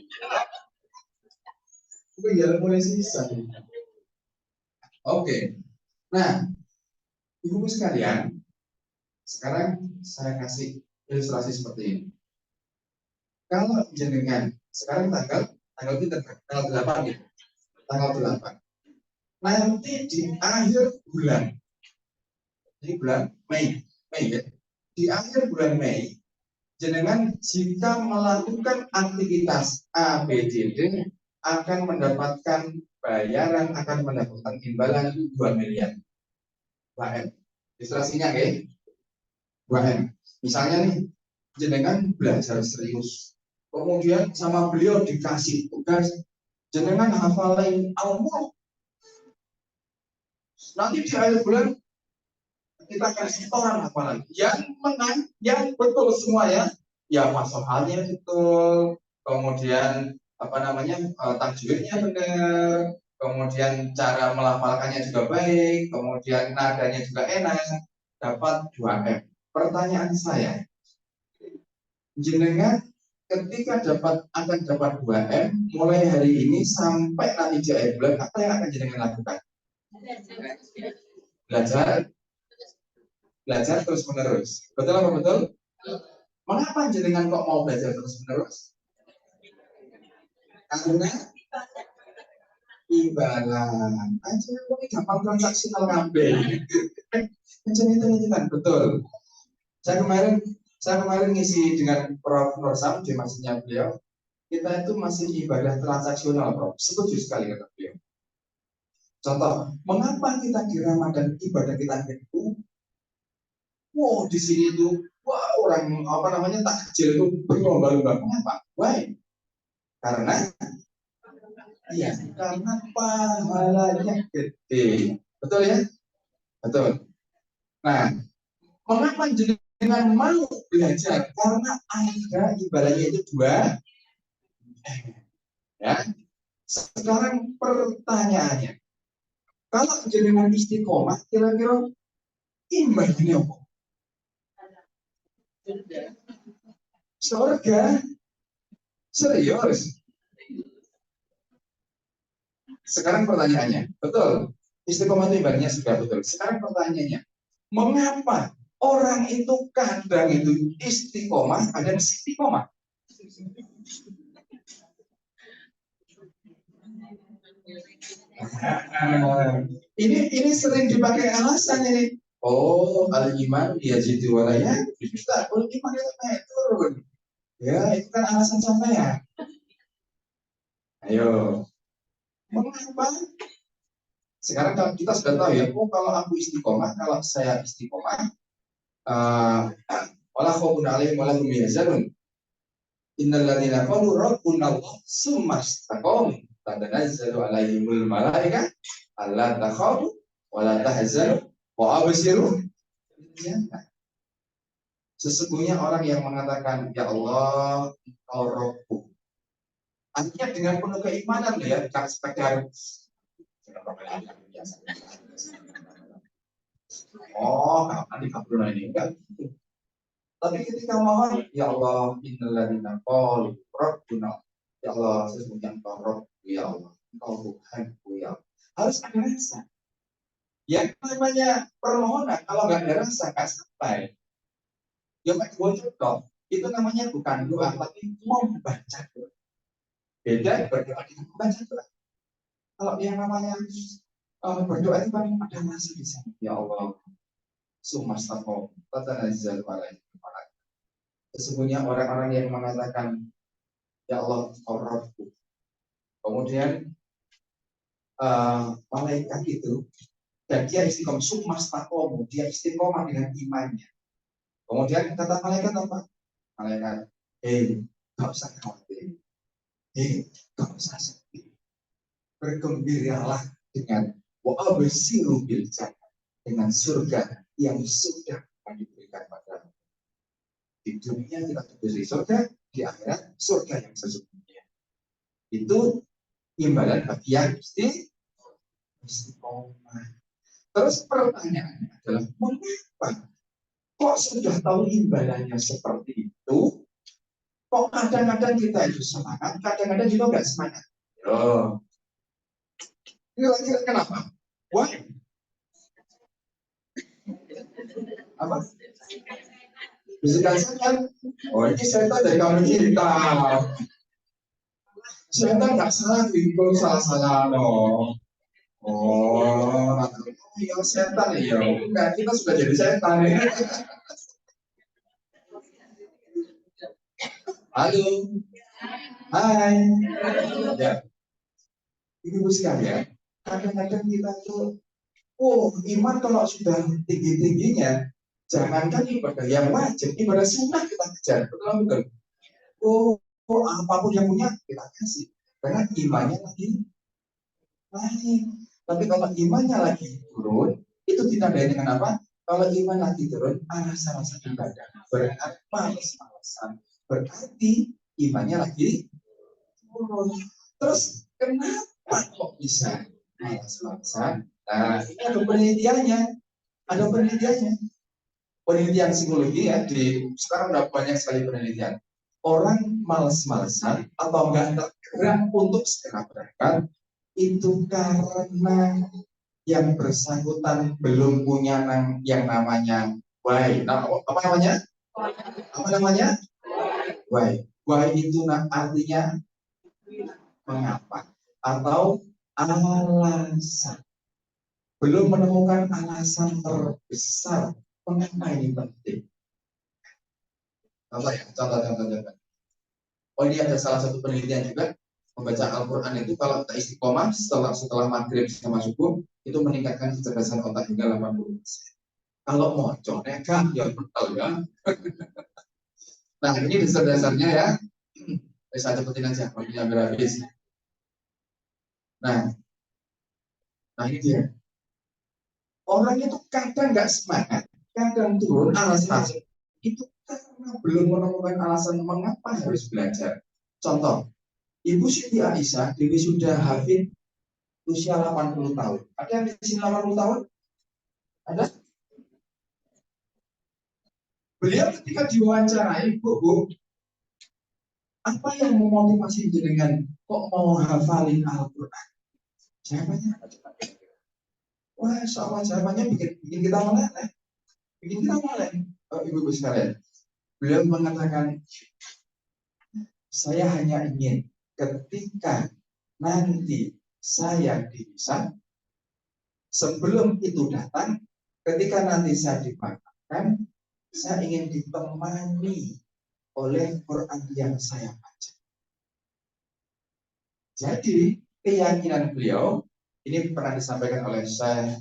Ya, mulai sisa. Oke. Nah, ibu sekalian, sekarang saya kasih ilustrasi seperti ini. Kalau jenengan sekarang tanggal 8 gitu. Tanggal 8. Nanti di akhir bulan, ini bulan Mei ya. Di akhir bulan Mei, jenengan jika melakukan aktivitas A, B, C, D akan mendapatkan bayaran, akan mendapatkan imbalan 2 miliar. 2M. Ilustrasinya ya, 2M. Misalnya nih, jenengan belajar serius. Kemudian sama beliau dikasih tugas, jenengan hafalin Al-Qur'an. Nanti di akhir bulan kita kasih orang hafalan. Yang menang, yang betul semua ya. Ya masalahnya betul. Kemudian tajwidnya benar. Kemudian cara melafalkannya juga baik. Kemudian nadanya juga enak. Dapat 2M. Pertanyaan saya, jenengan ketika akan dapat 2M mulai hari ini sampai nanti di akhir bulan, apa yang akan jenengan lakukan? Belajar terus menerus. Betul apa betul? Mengapa jenengan kok mau belajar terus menerus? Karena imbalan aja ini gampang transaksional kabeh. Hitung-hitungan betul. Saya kemarin ngisi dengan Prof. Norsam di masjidnya beliau. Kita itu masih ibadah transaksional, Prof. Setuju sekali kata beliau. Contoh, mengapa kita di Ramadan ibadah kita itu, wow di sini tuh, wah orang takjil itu berlomba-lomba. Mengapa? Why? Karena pahalanya gede. Betul ya? Betul. Nah, mengapa jenengan mau belajar? Karena ada ibadahnya itu 2. Ya. Sekarang pertanyaannya, kalau jenengan istiqomah, kira-kira imbalannya apa? Surga. Serius. Sekarang pertanyaannya, betul. Istiqomah itu imbalannya sudah betul. Sekarang pertanyaannya, mengapa orang itu kadang itu istiqomah, kadang istiqomah? Ini sering dipakai alasan ini. Oh, al-iman yazidu wa la yanqus. Kalau iman itu naik turun. Ya, itu kan alasan sampean. Ayo. Mengapa? Sekarang kalau kita sudah tahu ya, kalau aku istiqomah, kalau saya istiqomah, wala khaufun 'alaihim wa la hum yahzanun. Innal ladzina qalu rabbuna Allah tsumma istaqamu tatanazzalu 'alaihimul malaikah alla takhafu wa la tahzanu wa abshiru. Sesungguhnya orang yang mengatakan, ya Allah, Engkau Rabbku, Artinya dengan penuh keimanan ya, bukan sekedar oh, kapan dikabulkan ini enggak. Tapi ketika mohon, ya Allah, innalladzina qalu rabbuna, ya Allah, sesungguhnya Engkau Rabb, ya Allah, Engkau Tuhanku, ya Allah. Harus ada rasa. Yang namanya permohonan, kalau nggak ada rasa, nggak sampai. Ya, Pak, contoh, itu namanya bukan doa, tapi membaca doa. Beda berdoa dengan membaca doa. Kalau yang namanya berdoa itu kan ada rasa di sana. Ya Allah, sumastaqom, tatanazzalu alaihi. Sesungguhnya orang-orang yang mengatakan ya Allah, Rabbku. Kemudian malaikat itu dan dia istiqomah sumastaqom, dia istiqomah dengan imannya. Kemudian kata malaikat apa? Malaikat, gak usah khawatir, gak usah sedih, bergembiralah dengan wa'absiru bil jannah, dengan surga yang sudah diberikan padamu. Di dunia kita diberi surga, di akhirat surga yang sesungguhnya. Itu imbalan bagi yang istiqomah. Terus pertanyaannya adalah mengapa kok sudah tahu imbalannya seperti itu, kok kadang-kadang kita itu semangat, kadang-kadang juga nggak semangat. Kira-kira kenapa? Why? Apa? Bisikan setan. Oh, ini setan dari kamu cinta. Setan nggak salah, itu salah-salah loh. Oh, ya setan ya. Enggak, kita sudah jadi setan ya. Halo. Hai. Ya. Ibu sekalian, kadang-kadang kita tuh, iman kalau sudah tinggi-tingginya, jangankan ibadah yang wajib, ibadah sunnah kita kejar, betul. Apapun yang punya kita kasih, karena imannya lagi naik. Tapi kalau imannya lagi turun, itu ditandai dengan apa? Kalau iman lagi turun, alasan-alasan ibadah, berarti malas-malasan, berarti imannya lagi turun. Terus kenapa kok bisa malas-malasan? Nah, ini ada penelitiannya. Penelitian psikologi ya, sekarang udah banyak sekali penelitian. Orang malas-malasan atau enggak tergerak untuk segera berangkat, itu karena yang bersangkutan belum punya yang namanya why. Nah, apa namanya? Apa namanya? Why. Why itu artinya mengapa atau alasan. Belum menemukan alasan terbesar mengapa ini penting. Apa ya? Contoh. Oh, ini ada salah satu penelitian juga, membaca Al-Quran itu kalau kita istiqomah setelah maghrib sama subuh itu meningkatkan kecerdasan otak hingga 80%. Kalau mau nekat ya betul ya. Nah, ini dasar-dasarnya ya. Saya cepetin aja, waktunya habis. Nah ini dia. Orang itu kadang nggak semangat, kadang turun alasan itu karena belum menemukan alasan mengapa harus belajar. Contoh, Ibu Siti Aisyah sudah hafid usia 80 tahun. Ada yang di sini 80 tahun? Ada? Beliau ketika diwawancarai, Bu, apa yang memotivasi jenengan kok mau hafalin Al-Quran? Jawabannya apa? Wah, soal jawabannya bikin kita meleleh. Ibu-ibu sekalian. Beliau mengatakan, saya hanya ingin ketika nanti saya dipisah, sebelum itu datang, ketika nanti saya dimakamkan, saya ingin ditemani oleh Quran yang saya baca. Jadi keyakinan beliau ini pernah disampaikan oleh saya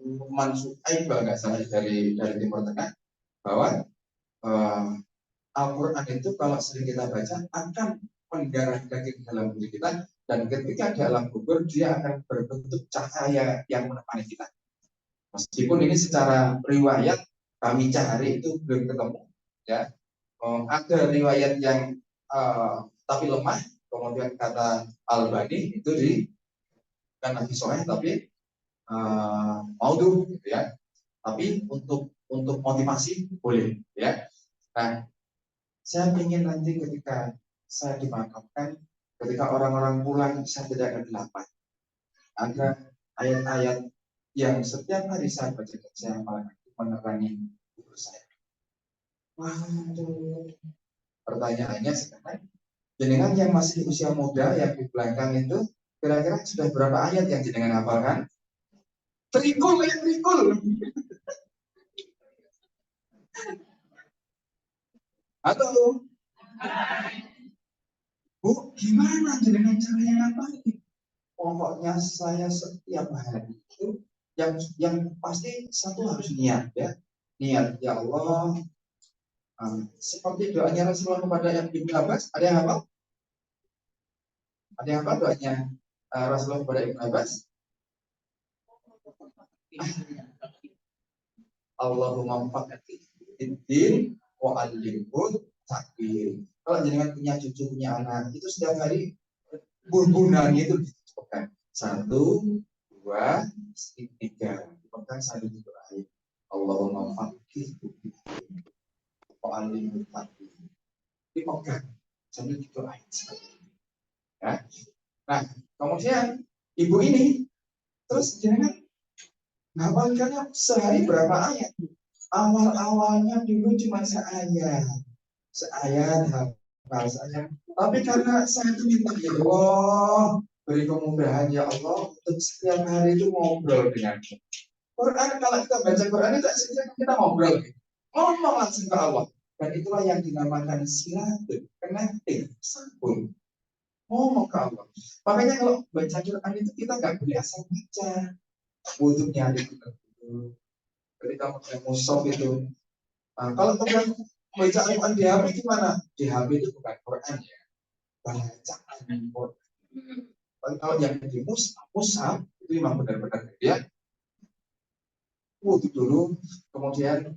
Mansur Aib kalau nggak salah dari Timur Tengah, bahwa Al-Quran itu kalau sering kita baca akan menggarap daging dalam diri kita, dan ketika di alam kubur dia akan berbentuk cahaya yang menemani kita. Meskipun ini secara riwayat kami cari itu belum ketemu, ya. Ada riwayat yang tapi lemah. Kemudian kata Al-Albani itu kan hadis sahih tapi maudhu gitu ya. Tapi untuk motivasi boleh ya. Nah, saya ingin nanti ketika saya dimakamkan, ketika orang-orang pulang, saya tidak kegelapan. Ada ayat-ayat yang setiap hari saya baca dan saya menerangi kubur saya. Waduh. Pertanyaannya sekarang, jenengan yang masih usia muda yang di belakang itu, kira-kira sudah berapa ayat yang jenengan hafalkan? Trikul. Atau Bu, gimana jenengan caranya ngapain? Pokoknya saya setiap hari itu yang pasti satu harus niat ya. Niat ya Allah. Seperti doanya Rasulullah kepada Ibnu Abbas, ada yang hafal? Ada yang hafal doanya Rasulullah kepada Ibnu Abbas? Allahumma faqih din wa alimhu takbir. Kalau jenengan punya cucu, punya anak, itu setiap hari bunbunannya itu dipegang. 1, 2, 3. Dipegang sambil didoain. Allahumma faqih wa alimhu takbir. Dipegang sambil didoain seperti ini. Ya. Nah, kemudian ibu ini terus jenengan hafalkannya sehari berapa ayat? Awal-awalnya dulu cuma seayat hafal saya. Tapi karena saya itu minta ya Allah, beri kemudahan ya Allah untuk setiap hari itu ngobrol denganmu. Quran, kalau kita baca Quran itu kita ngobrol, ngomong langsung ke Allah. Dan itulah yang dinamakan silatul, connecting, sambung, ngomong ke Allah. Makanya kalau baca Quran itu kita nggak boleh asal baca. Wudhunya dulu. Ketika pakai mushaf itu, kalau kemudian baca Al-Quran di HP gimana? Di HP itu bukan Quran ya, bacaan Quran. Tapi kalau yang di mushaf itu memang benar-benar dia wudhu dulu, kemudian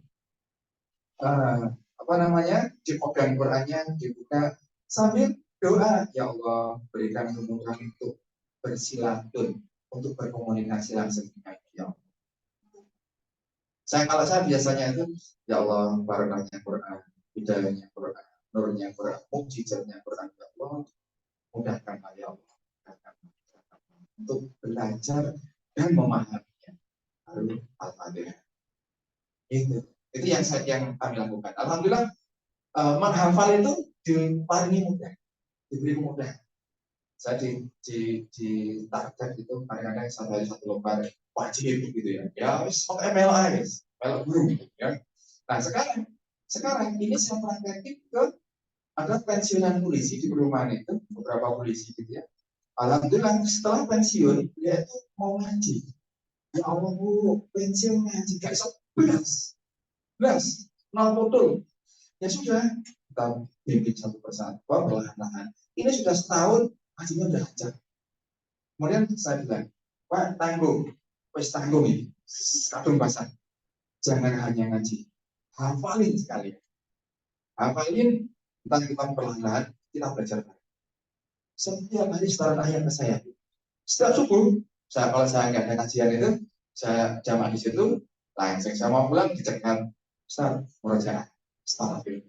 dipegang Qurannya, dibuka sambil doa, ya Allah berikan kemudahan untuk bersilaturahmi, untuk berkomunikasi langsung dengan dia. Kalau saya biasanya itu, ya Allah, barakahnya Quran, hidayahnya Quran, nurnya Quran, mukjizatnya Quran, ya Allah, mudahkanlah ya Allah, untuk belajar dan memahaminya. Lalu Al-Fatihah. Itu yang kami lakukan. Alhamdulillah, menghafal itu diparingi mudah, diberi mudah. Saya di target itu kadang-kadang satu lembar wajib gitu ya. Ya, pakai MLA, ML guru gitu ya. Nah, sekarang ini saya praktekin ke ada pensiunan polisi di perumahan itu, beberapa polisi gitu ya. Alhamdulillah setelah pensiun dia itu mau ngaji. Ya Allah Bu, pensiun ngaji gak iso belas, nol putul. Ya sudah, kita bimbing satu persatu, perlahan-lahan. Ini sudah setahun, ngajinya udah lancar. Kemudian saya bilang, Pak, tanggung ini, kadung basah. Jangan hanya ngaji, hafalin sekali. Hafalin, kita perlahan-lahan, kita belajar. Setiap hari setoran ayat ke saya. Setiap subuh, kalau saya nggak ada kajian itu, saya jamaah di situ, langsung saya mau pulang dicegat, Ustaz, murojaah, astagfirullah.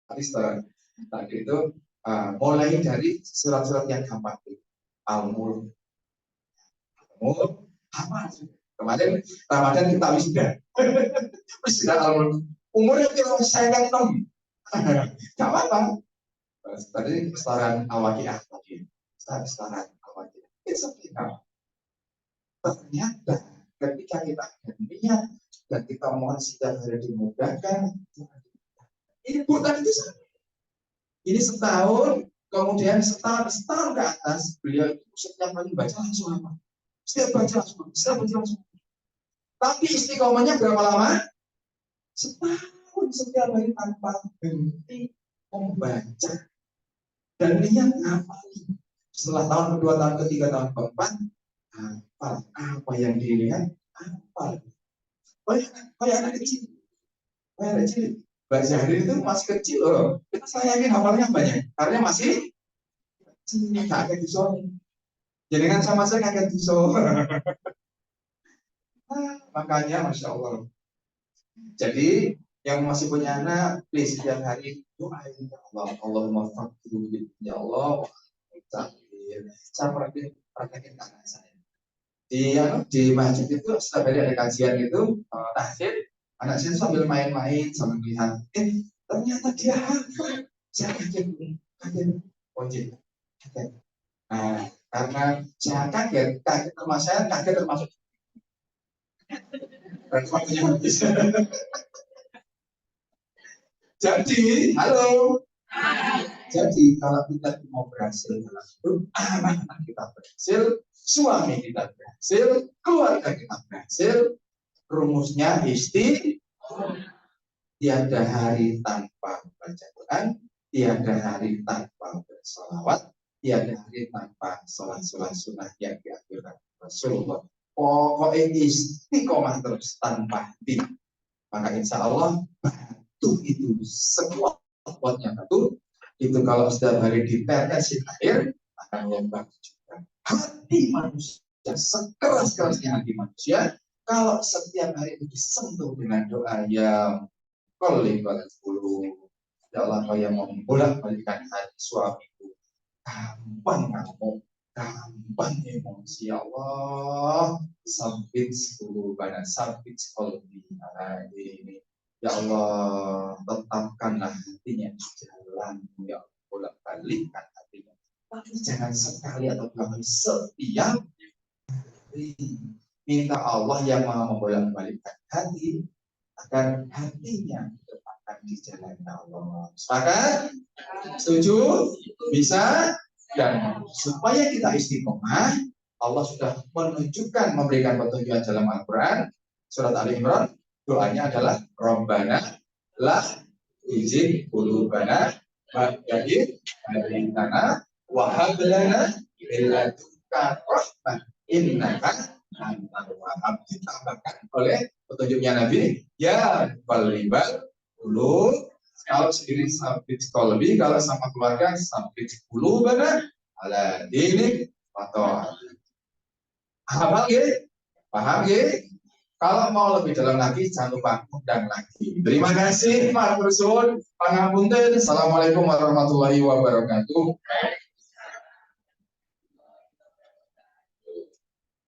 Tapi setelah tadi itu mulai dari surat-surat yang gampang, Al-Mulk, apa? Kemarin Ramadan kita wisuda Al-Mulk. Umurnya kira saya kan nom, nggak apa-apa. Tadi setoran Al-Waqiah tadi, setoran Al-Waqiah. Itu kita. Ternyata ketika kita ada niat dan kita mohon setiap hari dimudahkan, ibu tadi itu sama. Ini setahun, kemudian setahun ke atas, beliau itu setiap kali baca langsung apa? Setiap baca langsung. Tapi istiqomahnya berapa lama? Setahun, setiap hari tanpa berhenti membaca. Dan niat ngapalin. Setelah tahun kedua, tahun ketiga, tahun keempat, apa yang dilihat? Kayak anak kecil. Mbak Zahri itu masih kecil loh. Saya yakin hafalnya banyak. Karena masih kakek diso. Jadi kan sama saya kakek diso. Makanya Masya Allah. Jadi yang masih punya anak, please setiap hari doain ya Allah, Allahumma faqdu ya Allah, saya praktekin anak saya. Di masjid itu setiap hari ada kajian itu tahsin, anak saya sambil main-main sambil melihat, ternyata dia hafal. Saya kaget, kaget. Nah, karena saya kaget termasuk saya kaget termasuk. Waktunya habis. Jadi, halo. Jadi kalau kita mau berhasil dalam hidup, anak-anak kita berhasil, suami kita berhasil, keluarga kita berhasil, rumusnya tiada hari tanpa baca Quran, tiada hari tanpa bersolawat, tiada hari tanpa sholat sunnah yang dianjurkan Rasulullah. Pokoknya istiqomah terus tanpa henti. Maka insya Allah batu itu sekuat-kuatnya batu itu kalau setiap hari ditetesin air akan lembab juga. Hati manusia sekeras-kerasnya hati manusia kalau setiap hari itu disentuh dengan doa yang qalibal qulub, ya Allah kau yang membolak-balikkan hati suamiku, gampang kamu, gampang emosi, ya Allah sabit qulubana, sabit qalbi ini. Ya Allah, tetapkanlah hatinya di jalan, ya Allah, bolak-balikkan hatinya. Tapi jangan sekali atau dua kali, setiap hari. Minta Allah yang mau membolak-balikkan hati, agar hatinya ditempatkan di jalan Allah. Sepakat? Setuju? Bisa? Dan supaya kita istiqomah, Allah sudah menunjukkan, memberikan petunjuk dalam Al-Quran, surat Al-Imran, doanya adalah Rabbana la tuzigh qulubana ba'da idh hadaytana wa hab lana min ladunka rahmah innaka antal wahhab. Ditambahkan oleh petunjuknya Nabi, ya qalibal qulub. Kalau sendiri sabit qalbi, kalau sama keluarga sabit qulubana ala dinik atau hafal ya? Paham ya? Kalau mau lebih dalam lagi, jangan lupa undang lagi. Terima kasih, Pak Rusun. Pangapunten. Assalamualaikum warahmatullahi wabarakatuh.